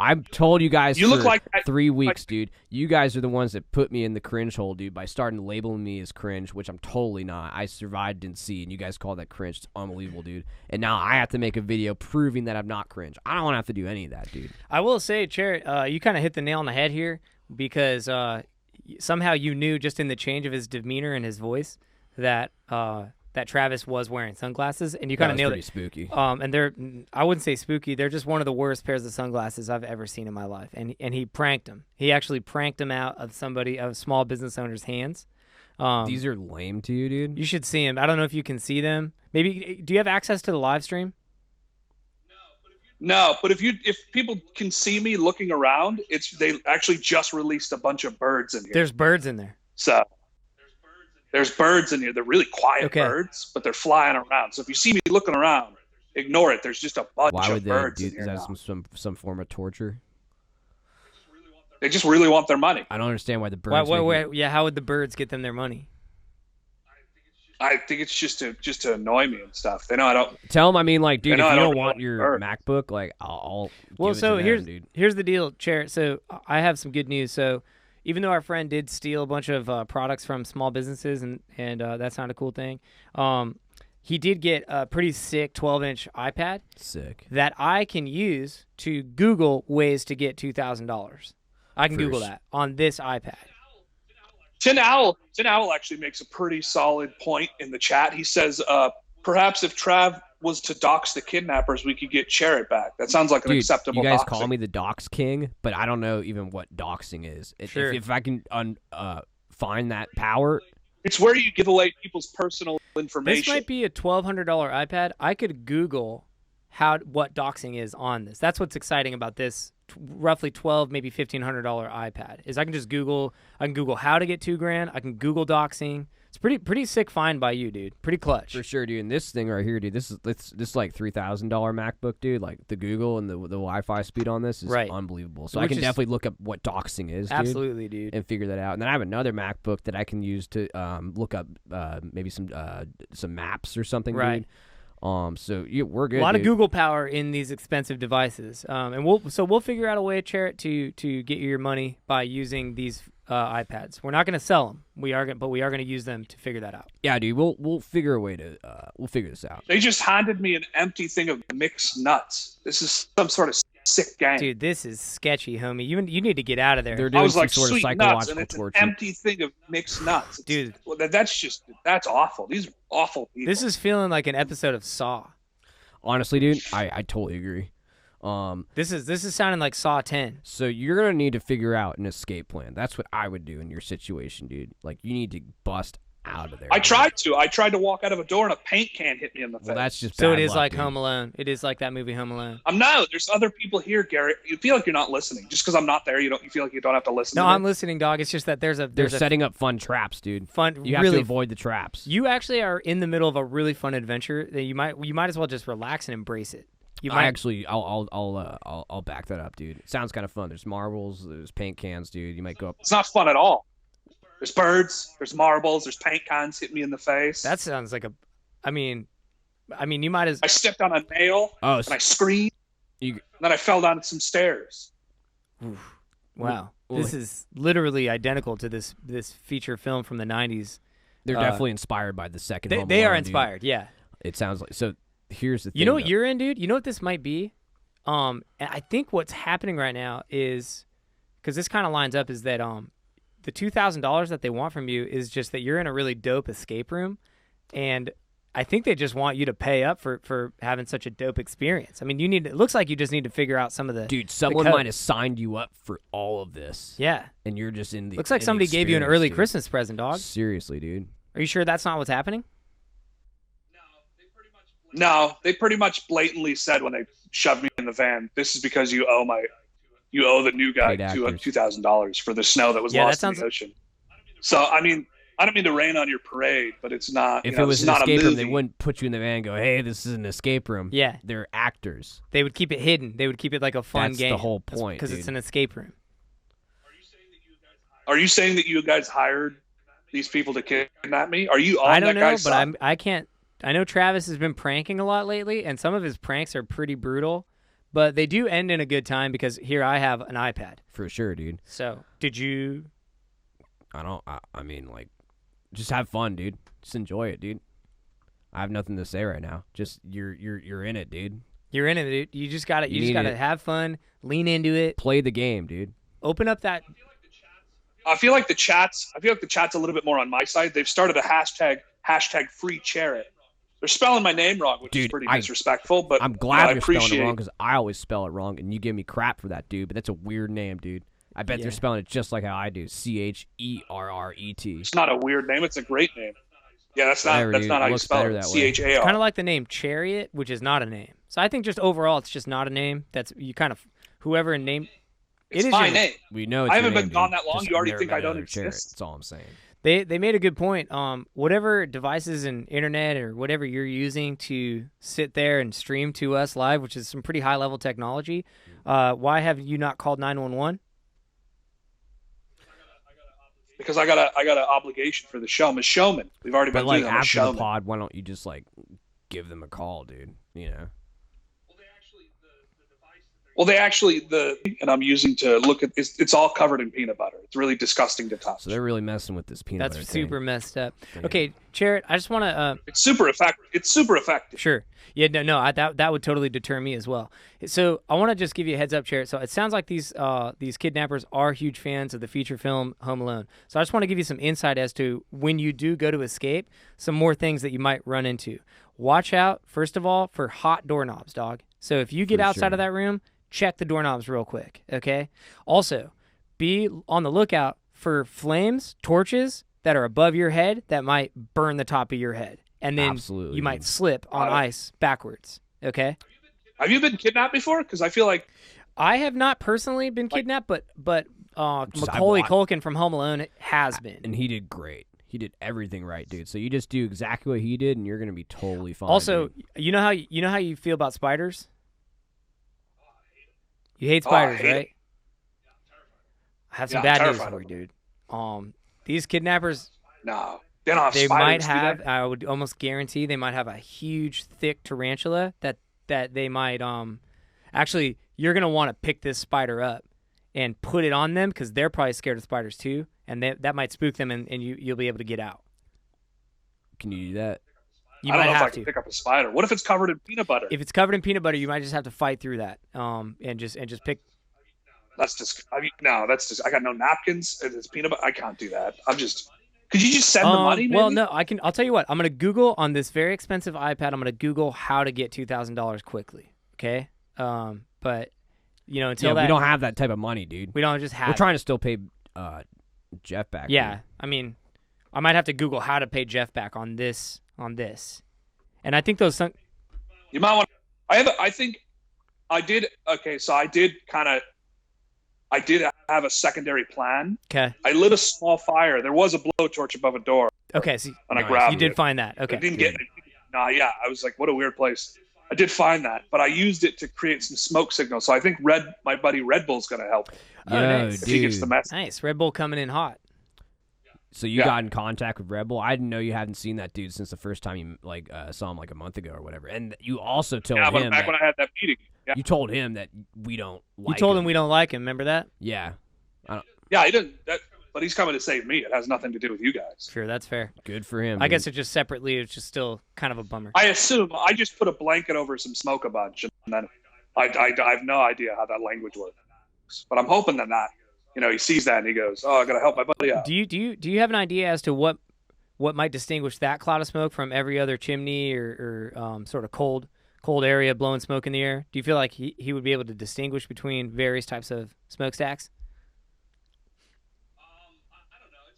I've told you guys look like 3 weeks, dude. You guys are the ones that put me in the cringe hole, dude, by starting labeling me as cringe, which I'm totally not. I survived in sea, and you guys call that cringe. It's unbelievable, dude. And now I have to make a video proving that I'm not cringe. I don't want to have to do any of that, dude. I will say, Charret, you kind of hit the nail on the head here because somehow you knew just in the change of his demeanor and his voice that that Travis was wearing sunglasses, and you kind of nailed it. Spooky. And they're, I wouldn't say spooky. They're just one of the worst pairs of sunglasses I've ever seen in my life. And he pranked him. He actually pranked him out of a small business owner's hands. These are lame to you, dude. You should see them. I don't know if you can see them. Maybe, do you have access to the live stream? No, but if people can see me looking around, they actually just released a bunch of birds in here. There's birds in there. So there's birds in here. They're really quiet birds, but they're flying around. So if you see me looking around, ignore it. There's just a bunch of birds in here. Is that some form of torture? They just really want their money. I don't understand why the birds. Yeah, how would the birds get them their money? I think it's just to annoy me and stuff. They know I don't. Tell them, I mean, like, dude, if you don't want your MacBook, like, I'll well, give it so to them, dude. Here's the deal, Charret. So I have some good news. So even though our friend did steal a bunch of products from small businesses, and that's not a cool thing, he did get a pretty sick 12-inch iPad. Sick. That I can use to Google ways to get $2,000. I can Google that on this iPad. Tin Owl actually makes a pretty solid point in the chat. He says, perhaps if Trav was to dox the kidnappers, we could get Charret back. That sounds like an acceptable You guys doxing. call me the dox king, but I don't know even what doxing is. Sure. If I can find that power. It's where you give away people's personal information. This might be a $1,200 iPad. I could Google what doxing is on this. That's what's exciting about this roughly $1,200, maybe $1,500 iPad. Is I can just Google. I can Google how to get $2,000. I can Google doxing. It's pretty sick find by you, dude. Pretty clutch. For sure, dude. And this thing right here, dude, this is like $3,000 MacBook, dude. Like the Google and the Wi-Fi speed on this is unbelievable. So I can definitely look up what doxing is, dude. Absolutely, dude. And figure that out. And then I have another MacBook that I can use to look up maybe some maps or something, dude. So we're good. A lot of Google power in these expensive devices, and we'll figure out a way, Charret, to get you your money by using these iPads. We're not going to sell them. But we are going to use them to figure that out. Yeah, dude. We'll figure a way to we'll figure this out. They just handed me an empty thing of mixed nuts. This is some sort of sick gang. Dude, this is sketchy, homie. You need to get out of there. They're doing some sort of psychological nuts, and it's torture. An empty thing of mixed nuts. Dude, that's awful. These are awful people. This is feeling like an episode of Saw. Honestly, dude, I totally agree. This is sounding like Saw 10. So you're gonna need to figure out an escape plan. That's what I would do in your situation, dude. Like you need to bust out of there. I tried to walk out of a door and a paint can hit me in the face. Well, that's just so. Bad It is luck, like dude. Home Alone. It is like that movie Home Alone. No, there's other people here, Garrett. You feel like you're not listening just because I'm not there. You feel like you don't have to listen. No, to I'm me? listening, dog. It's just that they're setting up fun traps, dude. You have really to avoid the traps. You actually are in the middle of a really fun adventure that you might as well just relax and embrace it. I'll back that up, dude. It sounds kind of fun. There's marbles, there's paint cans, dude. You might go up. It's not fun at all. There's birds, there's marbles, there's paint cans hit me in the face. That sounds like I mean, you might as. I stepped on a nail and I screamed. And then I fell down some stairs. Oof. Wow, this is literally identical to this feature film from the '90s. They're definitely inspired by the second. They are inspired, dude. Yeah. It sounds like so. Here's the thing. You know what you're in, dude? You know what this might be? And I think what's happening right now is, because this kind of lines up, is that the $2,000 that they want from you is just that you're in a really dope escape room, and I think they just want you to pay up for having such a dope experience. I mean, it looks like you just need to figure out some of the. Dude, someone might have signed you up for all of this. Yeah. And you're just in the. Looks like somebody gave you an early Christmas present, dog. Seriously, dude. Are you sure that's not what's happening? No, they pretty much blatantly said when they shoved me in the van, "This is because you owe the new guy $2,000 for the snow that was lost in the ocean." So I mean, I don't mean to rain on your parade, but it's not. If it was an escape room, they wouldn't put you in the van and go, "Hey, this is an escape room." Yeah, they're actors. They would keep it hidden. They would keep it like a fun game. That's the whole point, because it's an escape room. Are you saying that you guys hired these people to kidnap me? Are you on I don't that know, guy's but side? I can't. I know Travis has been pranking a lot lately, and some of his pranks are pretty brutal, but they do end in a good time because here I have an iPad. For sure, dude. So, did you? I mean, like, just have fun, dude. Just enjoy it, dude. I have nothing to say right now. Just you're in it, dude. You're in it, dude. You just gotta have fun, lean into it, play the game, dude. Open up that. I feel like the chat's a little bit more on my side. They've started a hashtag #free Charret. They're spelling my name wrong, which is pretty disrespectful. But I'm glad you're spelling it wrong because I always spell it wrong, and you give me crap for that, dude. But that's a weird name, dude. I bet they're spelling it just like how I do. CHERRET. It's not a weird name. It's a great name. Yeah, that's not how you spell it. CHAR. Kind of like the name Charret, which is not a name. So I think just overall, it's just not a name. That's you kind of whoever name. It's my name. We know. It's I haven't your been name, gone dude. that long. Just You already never think met I don't another Charret. exist? That's all I'm saying. They made a good point. Whatever devices and internet or whatever you're using to sit there and stream to us live, which is some pretty high level technology, why have you not called 911? Because I got an obligation for the show. I'm a showman. We've already been doing after the pod, why don't you just give them a call, dude? You know. And I'm using to look at it's all covered in peanut butter. It's really disgusting to touch. So they're really messing with this peanut butter. That's super messed up. Okay, Charret, I just want to. It's super effective. Sure. Yeah. No. That would totally deter me as well. So I want to just give you a heads up, Charret. So it sounds like these kidnappers are huge fans of the feature film Home Alone. So I just want to give you some insight as to when you do go to escape, some more things that you might run into. Watch out, first of all, for hot doorknobs, dog. So if you get outside of that room, check the doorknobs real quick, okay? Also, be on the lookout for flames, torches that are above your head that might burn the top of your head. And then you might slip on ice backwards, okay? Have you been kidnapped before? Because I feel like... I have not personally been kidnapped, but Macaulay Culkin from Home Alone has been. And he did great. He did everything right, dude. So you just do exactly what he did, and you're going to be totally fine. Also, dude. you know how you feel about spiders? You hate spiders, right? I have some bad news for you, dude. These kidnappers, no, they don't have they spiders. Might have. I would almost guarantee they might have a huge, thick tarantula that they might. Actually, you're gonna want to pick this spider up and put it on them because they're probably scared of spiders too, and that might spook them, and you'll be able to get out. Can you do that? You I don't might know have if I can pick up a spider. What if it's covered in peanut butter? If it's covered in peanut butter, you might just have to fight through that, and just pick. That's just. That's just. I got no napkins. It's peanut butter. I can't do that. Could you just send the money? Maybe? Well, no, I can. I'll tell you what. I'm gonna Google on this very expensive iPad. I'm gonna Google how to get $2,000 quickly. Okay. But until that, we don't have that type of money, dude. We don't just have. We're trying to still pay Jeff back. Yeah, dude. I mean, I might have to Google how to pay Jeff back on this, and I think those. You might want. I think I did. Okay, so I did have a secondary plan. Okay. I lit a small fire. There was a blowtorch above a door. Okay, so and I grabbed you did find that. Okay. I didn't get it. Yeah. I was like, what a weird place. I did find that, but I used it to create some smoke signals. So I think my buddy Red Bull's going to help. Nice. If he gets the message. Nice. Red Bull coming in hot. So you got in contact with Red Bull. I didn't know you hadn't seen that dude since the first time you saw him a month ago or whatever. And you also told him when I had that meeting. Yeah. You told him that we don't like him. You told him we don't like him. Remember that? Yeah. Yeah, he didn't. But he's coming to save me. It has nothing to do with you guys. Sure, that's fair. Good for him. I guess it just separately, it's just still kind of a bummer. I assume I just put a blanket over some smoke a bunch, and then I have no idea how that language works. But I'm hoping that he sees that and he goes, "Oh, I gotta help my buddy out." Do you have an idea as to what might distinguish that cloud of smoke from every other chimney or sort of cold area blowing smoke in the air? Do you feel like he would be able to distinguish between various types of smokestacks?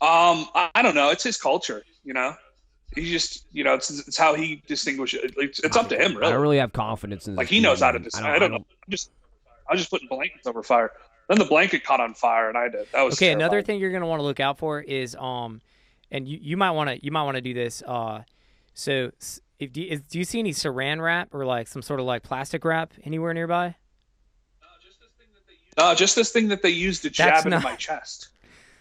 I don't know. It's his culture, He just, it's how he distinguishes. It's up to him, really. I don't really have confidence in. He knows how to decide. I don't know. I was just putting blankets over fire. Then the blanket caught on fire, and that was okay. terrifying. Another thing you're gonna want to look out for is and you might want to do this. So do you see any Saran wrap or some sort of plastic wrap anywhere nearby? Just this thing that they used to jab into my chest.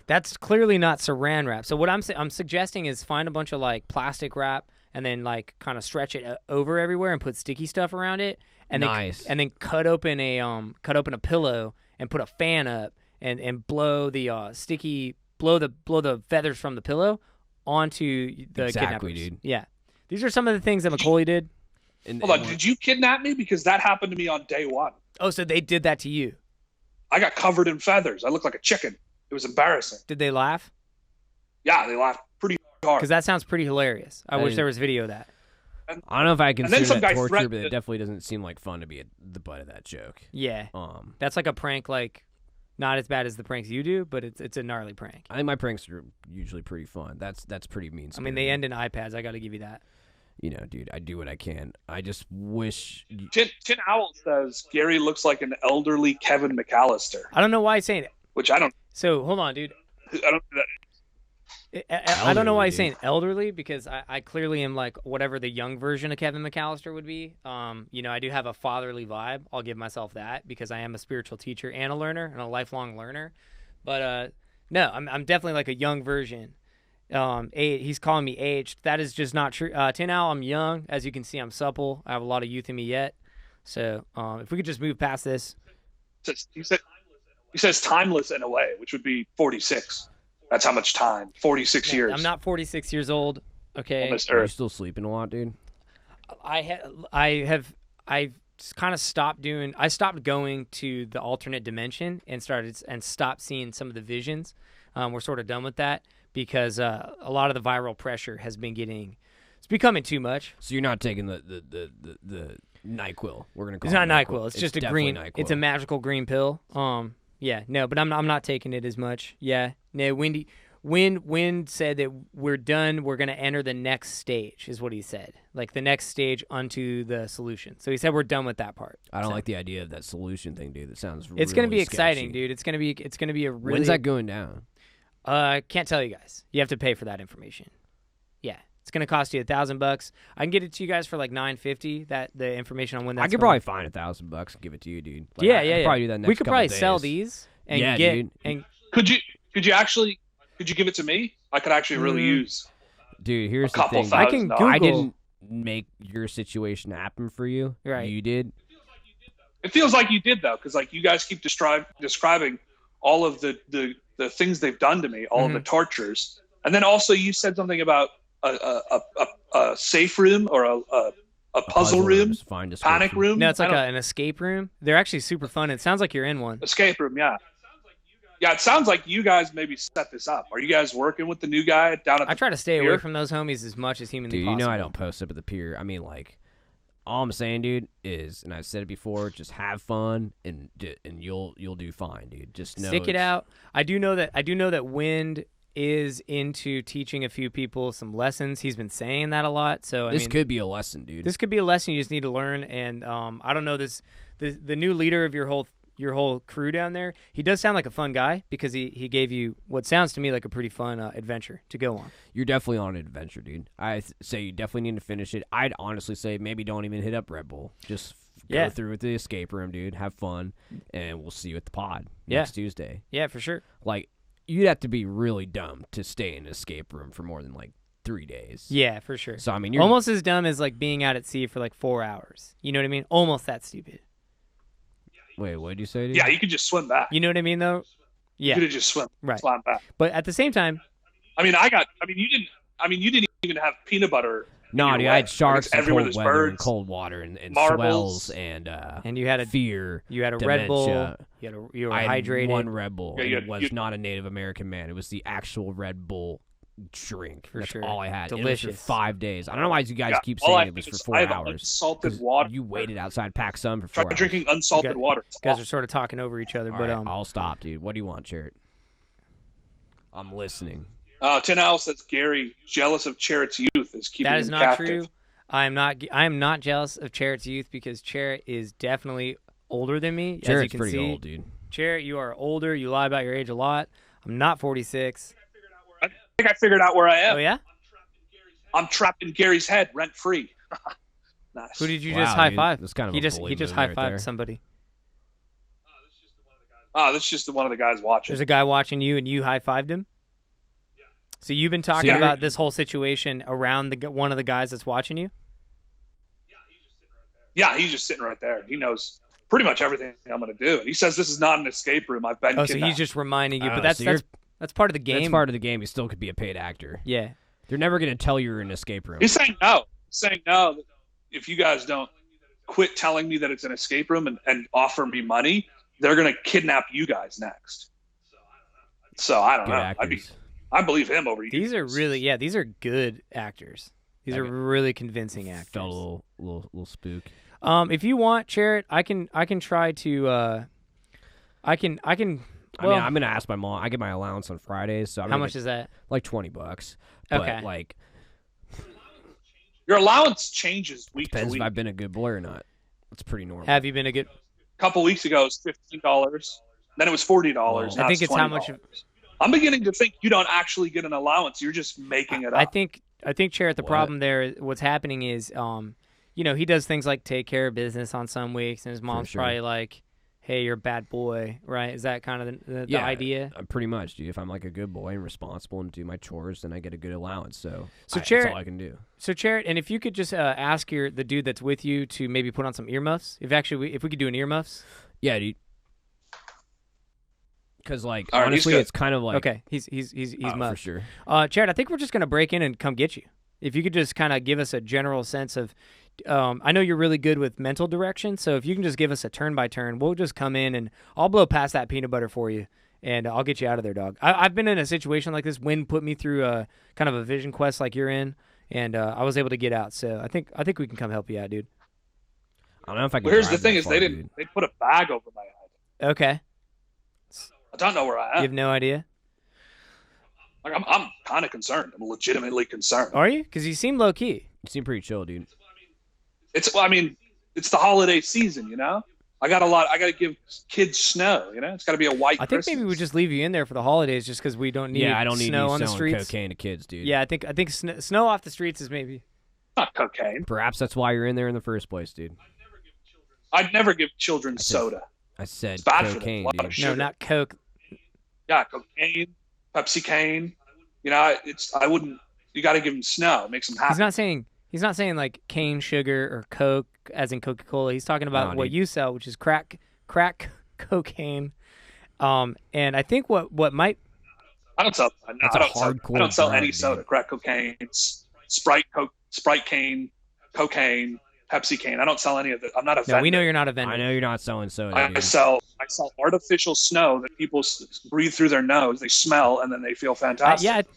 That's clearly not Saran wrap. So what I'm suggesting is find a bunch of plastic wrap and then kind of stretch it over everywhere and put sticky stuff around it. And then cut open a pillow and put a fan up and blow the blow the feathers from the pillow onto the exactly, kidnappers. Dude. Yeah, these are some of the things that Macaulay did. Hold on, did you kidnap me? Because that happened to me on day one. Oh, so they did that to you? I got covered in feathers. I looked like a chicken. It was embarrassing. Did they laugh? Yeah, they laughed pretty hard. Because that sounds pretty hilarious. I wish there was video of that. I don't know if I consider that torture, but it definitely doesn't seem like fun to be at the butt of that joke. Yeah. That's like a prank, like not as bad as the pranks you do, but it's a gnarly prank. I think my pranks are usually pretty fun. That's pretty mean. I mean, they end in iPads. I got to give you that. You know, dude, I do what I can. I just wish. Tin Owl says Gary looks like an elderly Kevin McAllister. I don't know why he's saying it. Which I don't. So hold on, dude. I don't. I don't know why he's saying elderly, because I clearly am like whatever the young version of Kevin McAllister would be. You know, I do have a fatherly vibe. I'll give myself that because I am a spiritual teacher and a learner and a lifelong learner. But no, I'm definitely like a young version. He's calling me aged. That is just not true. Tin Owl, I'm young. As you can see, I'm supple. I have a lot of youth in me yet. So if we could just move past this. He says timeless in a way, which would be 46. That's how much time. 46 years. I'm not 46 years old. Okay. Are you still sleeping a lot, dude? I've kind of stopped doing. I stopped going to the alternate dimension and stopped seeing some of the visions. We're sort of done with that because a lot of the viral pressure has been it's becoming too much. So you're not taking the NyQuil. We're gonna call it's it not NyQuil. It's just a green. NyQuil. It's a magical green pill. Yeah, no, but I'm not taking it as much. Yeah, no. Wind said that we're done. We're gonna enter the next stage, is what he said. Like the next stage unto the solution. So he said we're done with that part. I don't like the idea of that solution thing, dude. That sounds. It's gonna be sketchy. exciting, dude. It's gonna be a really. When's that going down? Can't tell you guys. You have to pay for that information. Yeah. It's gonna cost you $1,000. I can get it to you guys for like $950. That the information on when that's. I could probably find $1,000 and give it to you, dude. Like, yeah. Probably do that next we could probably days. sell these and get. Dude. And could you give it to me? I could actually really use. Dude, here's the thing. I can Google. I didn't make your situation happen for you. Right. You did. It feels like you did though, because like you guys keep describing all of the things they've done to me, all of the tortures, and then also you said something about a safe room or a puzzle room, panic room. No, it's like an escape room. They're actually super fun. It sounds like you're in one. Escape room, yeah. Yeah, it sounds like you guys maybe set this up. Are you guys working with the new guy down at the I try to stay pier? away from those homies as much as humanly possible. Dude, you know I don't post up at the pier. I mean, like, all I'm saying, dude, is, and I've said it before, just have fun and you'll do fine, dude. Just stick it out. I do know that Wind is into teaching a few people some lessons. He's been saying that a lot. So this could be a lesson, dude. This could be a lesson you just need to learn. And I don't know the new leader of your whole crew down there. He does sound like a fun guy because he gave you what sounds to me like a pretty fun adventure to go on. You're definitely on an adventure, dude. I say you definitely need to finish it. I'd honestly say maybe don't even hit up Red Bull. Just go through with the escape room, dude. Have fun, and we'll see you at the pod next Tuesday. Yeah, for sure. Like, you'd have to be really dumb to stay in an escape room for more than like 3 days. Yeah, for sure. So I mean, you're almost as dumb as like being out at sea for like 4 hours. You know what I mean? Almost that stupid. Wait, what did you say? Dude? Yeah, you could just swim back. You know what I mean, though? Yeah, you could have just swum back. But at the same time, you didn't even have peanut butter. No, dude, I had sharks and everywhere. Cold There's weather birds, and cold water and marbles, swells and you had a fear. You had a dementia. Red Bull. You were hydrated. Had one Red Bull. It was not a Native American man. It was the actual Red Bull drink. For That's sure. all I had. Delicious. It was for 5 days. I don't know why you guys keep saying it was for 4 hours. Unsalted water. You waited outside Pac Sun for 4 hours. Try drinking unsalted water. You guys are sort of talking over each other, but I'll stop, dude. What do you want, Charret? I'm listening. Tin Owl says Gary jealous of Charret's youth is keeping him captive. That is not true. I am not jealous of Charret's youth because Charret is definitely older than me. Charret's as you can pretty see. old, dude. Charret, you are older. You lie about your age a lot. I'm not 46. I think I figured out where I am. Oh, yeah? I'm trapped in Gary's head, rent free. Nice. Who did you just high five? That's kind of he just high fived somebody. That's just one of the guys watching. There's a guy watching you, and you high fived him. So you've been talking about this whole situation around one of the guys that's watching you. Yeah, he's just sitting right there. He knows pretty much everything I'm going to do. And he says this is not an escape room. I've been kidnapped. So he's just reminding you. But that's part of the game. That's part of the game. He still could be a paid actor. Yeah. They're never going to tell you you're in an escape room. He's saying no. If you guys don't quit telling me that it's an escape room and offer me money, they're going to kidnap you guys next. So I don't know. I believe him over you. These are really, these are good actors. These are really convincing actors. Felt a little spook. If you want, Charret, I can try to. I can. Well, I mean, I'm gonna ask my mom. I get my allowance on Fridays, so how much is that? Like $20. But okay. Like, your allowance changes week to depends week. if I've been a good boy or not. It's pretty normal. Have you been a good? A couple weeks ago, it was $15. Then it was $40. I think it's $20. how much. I'm beginning to think you don't actually get an allowance. You're just making it up. I think, Charret, the problem there, what's happening is, he does things like take care of business on some weeks, and his mom's probably like, hey, you're a bad boy, right? Is that kind of the idea? Pretty much, dude. If I'm like a good boy and responsible and do my chores, then I get a good allowance. So Charret, that's all I can do. So, Charret, and if you could just ask the dude that's with you to maybe put on some earmuffs, if we could do an earmuffs. Yeah, dude. Because honestly, it's kind of like okay, he's muffed for sure. Charret, I think we're just gonna break in and come get you. If you could just kind of give us a general sense of, I know you're really good with mental direction, so if you can just give us a turn by turn, we'll just come in and I'll blow past that peanut butter for you, and I'll get you out of there, dog. I've been in a situation like this. Wynn put me through a kind of a vision quest like you're in, and I was able to get out. So I think we can come help you out, dude. I don't know if I can. Well, here's the thing: is they put a bag over my head. Okay. I don't know where I am. You have no idea. Like I'm kind of concerned. I'm legitimately concerned. Are you? Because you seem low key. You seem pretty chill, dude. It's the holiday season, you know. I got to give kids snow, you know. It's got to be a white. I think maybe we just leave you in there for the holidays, just because we don't need. I don't need snow on the selling streets. cocaine to kids, dude. Yeah, I think snow off the streets is maybe. Not cocaine. Perhaps that's why you're in there in the first place, dude. I'd never give children soda. I said it's bad cocaine, for them. dude. No, not Coke. Yeah, cocaine, Pepsi cane. You know, I wouldn't. You got to give them snow. It makes them happy. He's not saying like cane sugar or Coke, as in Coca-Cola. He's talking about what you sell, which is crack cocaine. And I think what might. I don't sell. That's I don't sell any soda. Dude. Crack cocaine, Sprite cane, cocaine, Pepsi cane. I don't sell any of it. I'm not a vendor. No, we know you're not a vendor. I know you're not selling soda. I sell artificial snow that people breathe through their nose. They smell and then they feel fantastic.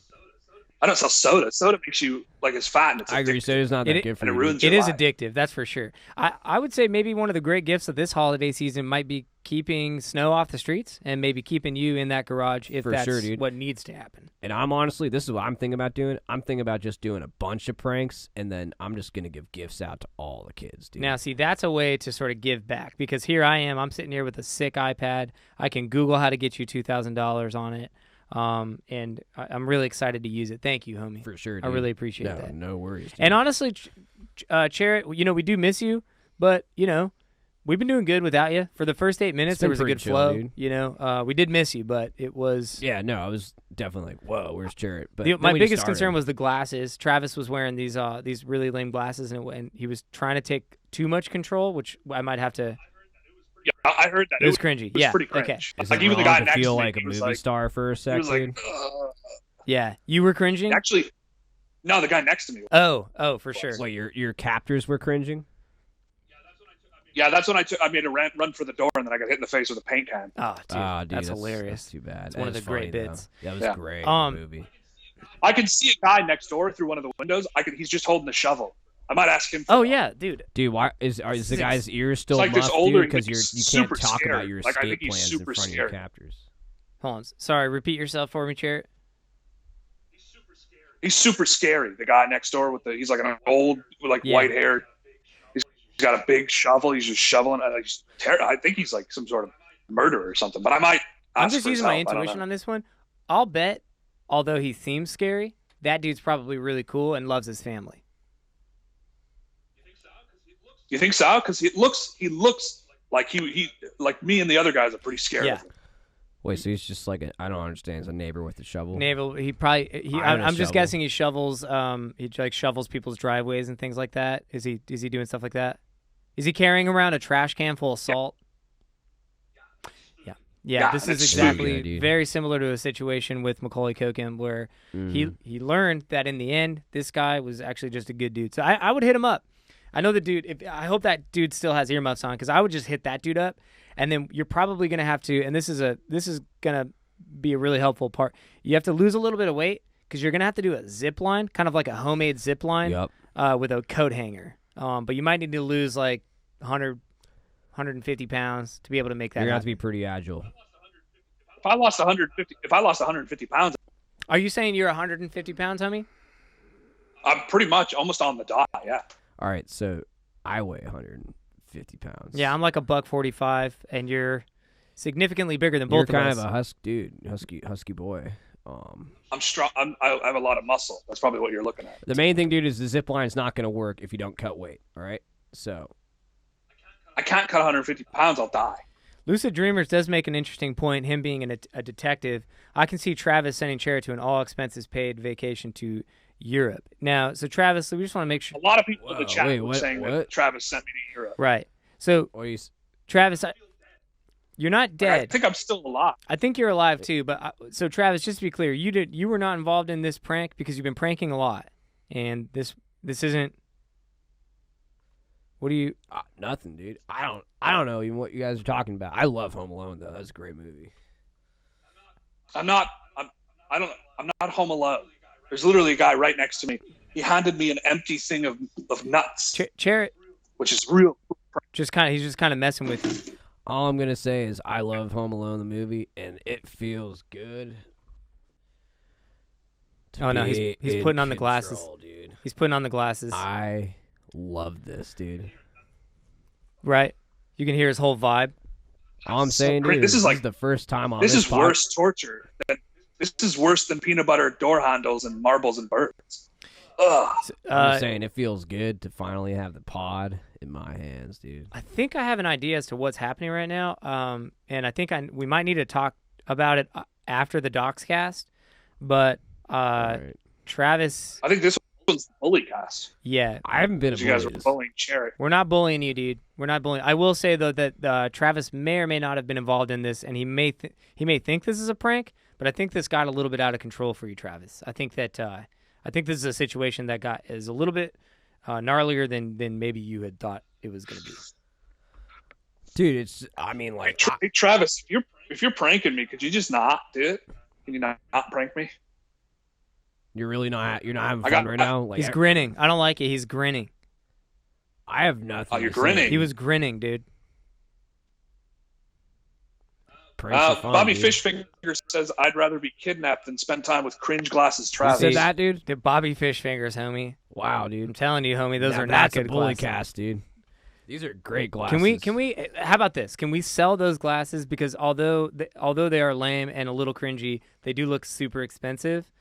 I don't sell soda. Soda makes you like it's fat and it's addictive. I agree. Soda's not that good for you. It is addictive, that's for sure. I would say maybe one of the great gifts of this holiday season might be keeping snow off the streets and maybe keeping you in that garage if that's what needs to happen. And I'm honestly, this is what I'm thinking about doing. I'm thinking about just doing a bunch of pranks, and then I'm just going to give gifts out to all the kids, dude. Now, see, that's a way to sort of give back, because here I am. I'm sitting here with a sick iPad. I can Google how to get you $2,000 on it. And I'm really excited to use it. Thank you, homie. For sure, dude. I really appreciate that. No worries, dude. And honestly, Charret, we do miss you, but, we've been doing good without you. For the first 8 minutes, there was a good flow. Dude. We did miss you, but it was... Yeah, no, I was definitely like, whoa, where's Charret? But my biggest concern was the glasses. Travis was wearing these really lame glasses, and he was trying to take too much control, which I might have to... Yeah, I heard that. It was cringy. It was pretty cringe. Okay. Like even the guy next to me, feel like a movie star for a second. Like, yeah, you were cringing? Actually, no, the guy next to me. Oh, for sure. Wait, your captors were cringing? Yeah, that's when I made a run for the door, and then I got hit in the face with a paint can. Oh, dude, that's hilarious. That's too bad. It's one of the great bits. That was great in the movie. I can see a guy next door through one of the windows. He's just holding the shovel. I might ask him. Yeah, dude. Dude, why is the guy's ears still like muffed, older, because you can't talk scared. about your escape plans in front of your scared. captors? Hold on. Sorry, repeat yourself for me, Charret. He's super scary. The guy next door he's like an old with white hair. He's got a big shovel. He's just shoveling. I think he's like some sort of murderer or something. But I might. I'm just using my intuition on this one. I'll bet, although he seems scary, that dude's probably really cool and loves his family. You think so? Because he looks like he like me and the other guys are pretty scared of him. Wait, so he's just like I don't understand. He's a neighbor with a shovel. I'm just guessing he shovels. He shovels people's driveways and things like that. Is he doing stuff like that? Is he carrying around a trash can full of salt? Yeah. This is exactly very similar to a situation with Macaulay Culkin where he learned that in the end this guy was actually just a good dude. So I would hit him up. I know the dude. I hope that dude still has earmuffs on, because I would just hit that dude up, and then you're probably gonna have to. And this is gonna be a really helpful part. You have to lose a little bit of weight because you're gonna have to do a zip line, kind of like a homemade zip line, with a coat hanger. But you might need to lose like 100, 150 pounds to be able to make that. You're gonna happen. have to be pretty agile. If I lost 150 pounds, are you saying you're 150 pounds, homie? I'm pretty much almost on the dot. Yeah. All right, so I weigh 150 pounds. Yeah, I'm like $145, and you're significantly bigger than both of us. You're kind of a husky boy. I'm strong. I have a lot of muscle. That's probably what you're looking at. The main thing, dude, is the zip line's not going to work if you don't cut weight. All right, so I can't cut 150 pounds. I'll die. Lucid Dreamers does make an interesting point. Him being a detective, I can see Travis sending Charret to an all-expenses-paid vacation to Europe. Now, so Travis, we just want to make sure. A lot of people in the chat were saying that Travis sent me to Europe. Right. So, Travis, you're not dead. I think I'm still alive. I think you're alive too. But so, Travis, just to be clear, you were not involved in this prank because you've been pranking a lot, and this isn't. What do you? Nothing, dude. I don't know even what you guys are talking about. I love Home Alone though. That's a great movie. I'm not Home Alone. There's literally a guy right next to me. He handed me an empty thing of nuts. Charret, which is real. He's just kind of messing with you. All I'm gonna say is I love Home Alone the movie, and it feels good. Oh no, he's putting on the glasses, dude. He's putting on the glasses. I love this, dude. Right, you can hear his whole vibe. All I'm saying, dude, this is the first time on this is worse torture. This is worse than peanut butter door handles and marbles and birds. Ugh. I'm saying it feels good to finally have the pod in my hands, dude. I think I have an idea as to what's happening right now, and I think we might need to talk about it after the Docs cast. But right. Travis, I think this one's the bully cast. Yeah, I haven't been. You guys are bullying Charret. We're not bullying you, dude. We're not bullying. I will say though that Travis may or may not have been involved in this, and he may think this is a prank. But I think this got a little bit out of control for you, Travis. I think that this is a situation that is a little bit gnarlier than maybe you had thought it was going to be. Dude, I mean, like, hey, Travis, if you're pranking me, could you just not do it? Can you not prank me? You're not having fun right now. Like, he's grinning. I don't like it. He's grinning. I have nothing. Oh, you're grinning. He was grinning, dude. Bobby Fishfinger says, "I'd rather be kidnapped than spend time with cringe glasses." Travis, you said that, dude. The Bobby Fishfingers, homie. Wow, dude. I'm telling you, homie, those are not good bully glasses. cast, dude. These are great glasses. Can we? How about this? Can we sell those glasses? Because although they are lame and a little cringy, they do look super expensive.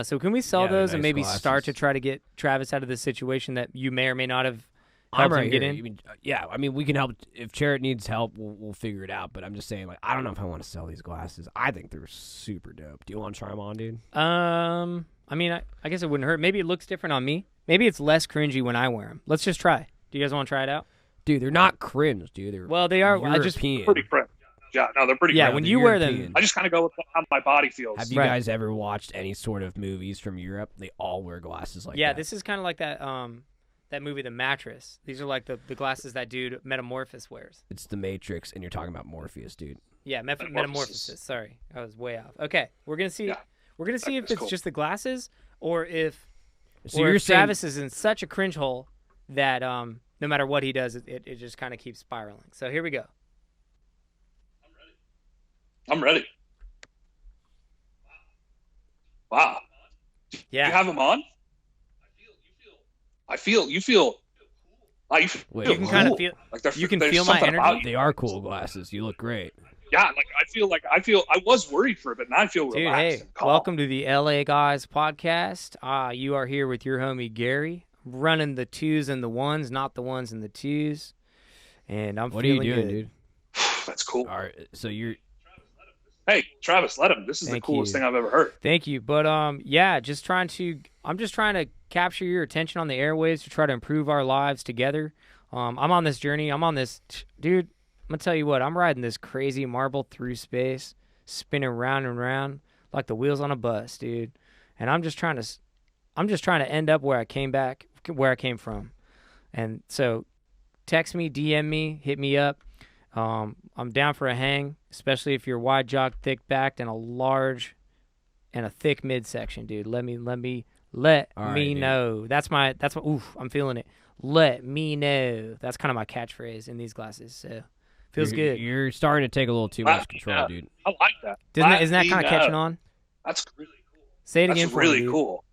So can we sell those and maybe start to try to get Travis out of this situation that you may or may not have? I'm right here. I mean, we can help. If Charret needs help, we'll figure it out. But I'm just saying, like, I don't know if I want to sell these glasses. I think they're super dope. Do you want to try them on, dude? I mean, I guess it wouldn't hurt. Maybe it looks different on me. Maybe it's less cringy when I wear them. Let's just try. Do you guys want to try it out? Dude, they're not cringe, dude. They are. European. Pretty cringe. Yeah, no, they're pretty. Yeah, cringe. when you wear them, I just kind of go with how my body feels. Have you guys ever watched any sort of movies from Europe? They all wear glasses like that. Yeah, this is kind of like that. That movie, The Mattress. These are like the glasses that dude Metamorphosis wears. It's The Matrix, and you're talking about Morpheus, dude. Yeah, Metamorphosis. Sorry, I was way off. Okay, we're gonna see. Yeah. We're gonna see if it's just the glasses, or if Travis is in such a cringe hole that no matter what he does, it just kind of keeps spiraling. So here we go. I'm ready. Wow. Yeah. You have them on? You feel. You can kind of feel. Like you can feel my energy. They are cool glasses. You look great. Yeah, I was worried for a bit. Now I feel relaxed. Dude, hey, welcome to the LA Guys podcast. You are here with your homie Gary, running the twos and the ones, not the ones and the twos. And what are you doing, dude? That's cool. All right, so you're. Hey, Travis, let him. This is the coolest thing I've ever heard. Thank you, but yeah, I'm just trying to capture your attention on the airwaves to try to improve our lives together. I'm on this journey. Dude. I'm gonna tell you what. I'm riding this crazy marble through space, spinning round and round like the wheels on a bus, dude. And I'm just trying to end up where I came from. And so, text me, DM me, hit me up. I'm down for a hang, especially if you're wide jawed, thick backed, and a large and a thick midsection, dude. Let me know. That's my oof, I'm feeling it. Let me know. That's kind of my catchphrase in these glasses. So feels good. You're starting to take a little too much control, dude. I like that. Isn't that kind of catching on? That's really cool. Say it again for me. That's really cool.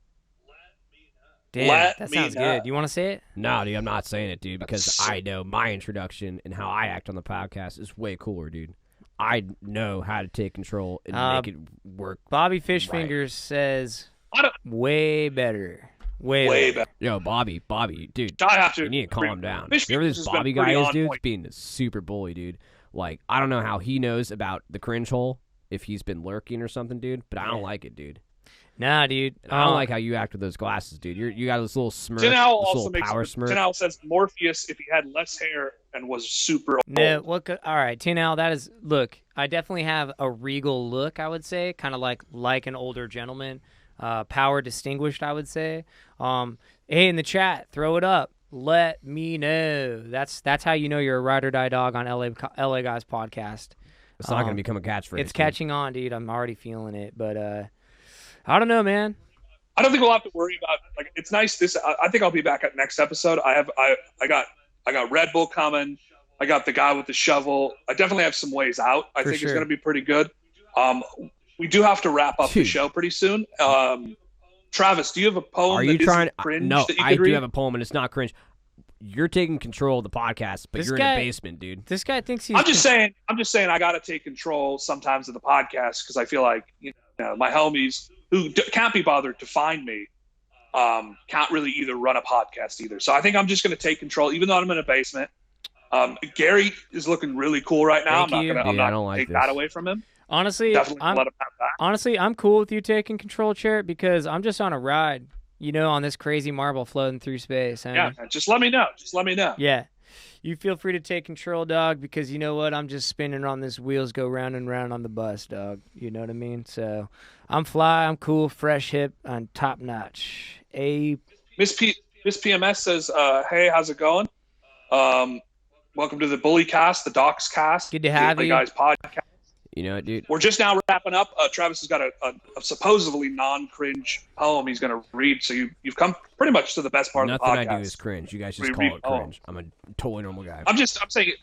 Damn, that sounds good. You want to say it? No, dude, I'm not saying it, dude, because I know my introduction and how I act on the podcast is way cooler, dude. I know how to take control and make it work. Bobby Fishfingers says way better. Way better. Yo, Bobby, dude, you need to calm down. Remember this Bobby guy is, dude? He's being a super bully, dude. Like, I don't know how he knows about the cringe hole, if he's been lurking or something, dude, but I don't like it, dude. Nah, dude. I don't like how you act with those glasses, dude. You got this little smirk, this little power smirk. Tinal says Morpheus if he had less hair and was super old. No, all right, Tinal, that is, look, I definitely have a regal look, I would say, kind of like an older gentleman, power distinguished, I would say. Hey, in the chat, throw it up. Let me know. That's how you know you're a ride or die dog on LA Guys podcast. It's not going to become a catchphrase. It's catching on, dude. I'm already feeling it, but I don't know, man. I don't think we'll have to worry about it's nice. I think I'll be back at next episode. I got Red Bull coming. I got the guy with the shovel. I definitely have some ways out. I think it's going to be pretty good. We do have to wrap up the show pretty soon. Travis, do you have a poem? Are you trying? Cringe No, that you I could read? do have a poem, and it's not cringe. You're taking control of the podcast, but you're in the basement, dude. This guy thinks he's. I'm just saying. I got to take control sometimes of the podcast because I feel like my homies who can't be bothered to find me can't really either run a podcast either. So I think I'm just going to take control, even though I'm in a basement. Gary is looking really cool right now. I'm not going to take that away from him. Honestly, I'm cool with you taking control, Charret, because I'm just on a ride, on this crazy marble floating through space. Yeah, just let me know. Yeah. You feel free to take control, dog, because you know what? I'm just spinning on this wheels go round and round on the bus, dog. You know what I mean? So I'm fly, I'm cool, fresh, hip, and top notch. Miss PMS says, hey, how's it going? Welcome to the Bully Cast, the Docs Cast. Good to have you. Guys podcast. You know, dude. We're just now wrapping up. Travis has got a supposedly non-cringe poem he's going to read. So you've come pretty much to the best part of the podcast. Nothing I do is cringe. You guys just call it cringe. I'm a totally normal guy. I'm saying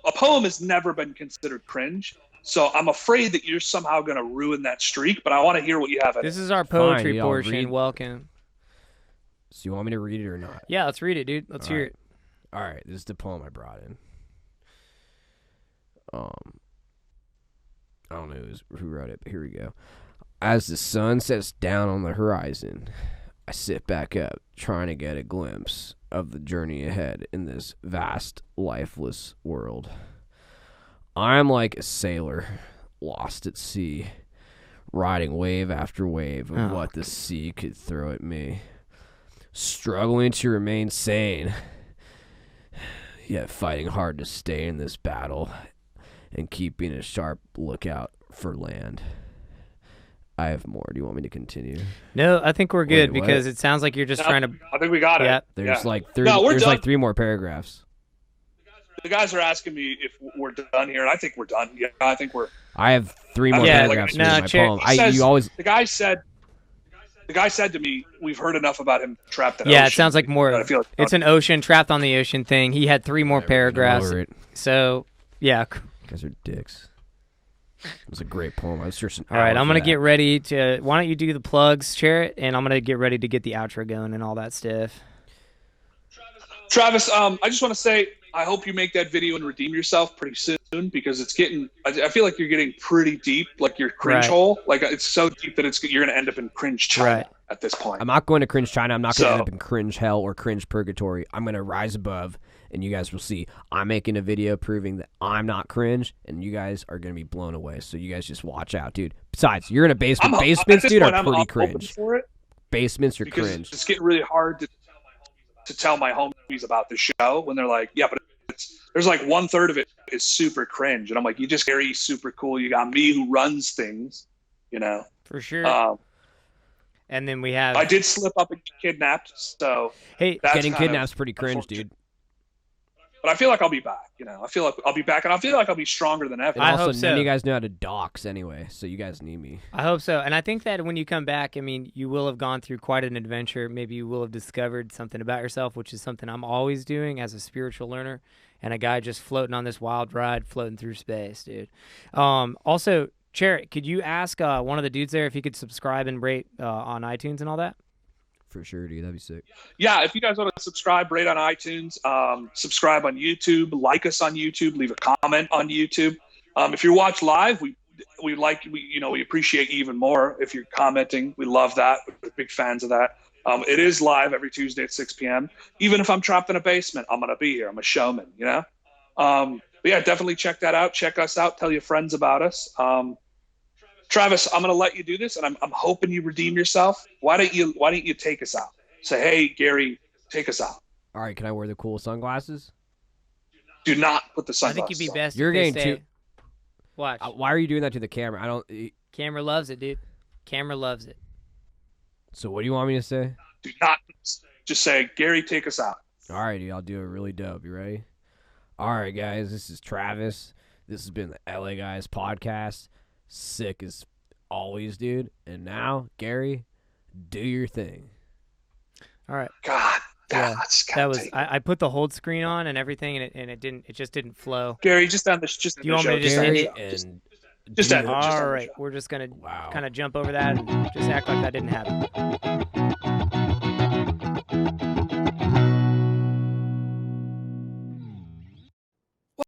a poem has never been considered cringe. So I'm afraid that you're somehow going to ruin that streak. But I want to hear what you have. This is our poetry portion. Welcome. So you want me to read it or not? Yeah, let's read it, dude. Let's hear it. All right, this is the poem I brought in. I don't know who wrote it, but here we go. As the sun sets down on the horizon, I sit back up, trying to get a glimpse of the journey ahead in this vast, lifeless world. I am like a sailor, lost at sea, riding wave after wave of what the sea could throw at me, struggling to remain sane, yet fighting hard to stay in this battle and keeping a sharp lookout for land. I have more. Do you want me to continue? No, I think we're good because it sounds like you're just trying to. I think we got it. There's like three more paragraphs. The guys are asking me if we're done here, and I think we're done. Yeah, I think we're. I have three more paragraphs in my poem. The guy said to me, "We've heard enough about him trapped in ocean." Yeah, it sounds like more. It's an ocean trapped on the ocean thing. He had three more paragraphs. So yeah. You guys are dicks. It was a great poem. I was searching. All right, I'm going to get ready to... Why don't you do the plugs, Charret, and I'm going to get ready to get the outro going and all that stuff. Travis, I just want to say I hope you make that video and redeem yourself pretty soon because it's getting... I feel like you're getting pretty deep, like your cringe hole. Like it's so deep that you're going to end up in cringe China at this point. I'm not going to cringe China. I'm not going to end up in cringe hell or cringe purgatory. I'm going to rise above. And you guys will see I'm making a video proving that I'm not cringe, and you guys are going to be blown away. So you guys just watch out, dude. Besides, you're in a basement. Basements, dude, are pretty cringe. Basements are cringe. It's getting really hard to tell my homies about the show when they're like, yeah, but there's like 1/3 of it is super cringe. And I'm like, you just Gary, super cool. You got me who runs things, For sure. And then we have... I did slip up and get kidnapped, so... Hey, getting kidnapped's pretty cringe, dude. But I feel like I'll be back. I feel like I'll be back, and I feel like I'll be stronger than ever. And also, none of you guys know how to dox anyway, so you guys need me. I hope so. And I think that when you come back, I mean, you will have gone through quite an adventure. Maybe you will have discovered something about yourself, which is something I'm always doing as a spiritual learner and a guy just floating on this wild ride, floating through space, dude. Also, Charret, could you ask one of the dudes there if he could subscribe and rate on iTunes and all that? For sure, dude. That'd be sick. Yeah, if you guys want to subscribe, rate on iTunes, subscribe on YouTube, like us on YouTube, leave a comment on YouTube. If you watch live, we appreciate you even more if you're commenting. We love that. We're big fans of that. It is live every Tuesday at 6 p.m. Even if I'm trapped in a basement, I'm gonna be here. I'm a showman, But yeah, definitely check that out. Check us out. Tell your friends about us. Travis, I'm going to let you do this, and I'm hoping you redeem yourself. Why don't you take us out? Say, hey, Gary, take us out. All right, can I wear the cool sunglasses? Do not put the sunglasses I think you'd be best. You're getting too. Watch. Why are you doing that to the camera? I don't. Camera loves it, dude. Camera loves it. So what do you want me to say? Do not just say, Gary, take us out. All right, dude. I'll do it really dope. You ready? All right, guys. This is Travis. This has been the LA Guys podcast. Sick as always, dude. And now, Gary, do your thing. All right. God, that was. I put the hold screen on and everything, and it just didn't flow. Gary, just end this. Just do you want me to just end it? Just end it. All right. We're just gonna kind of jump over that and just act like that didn't happen.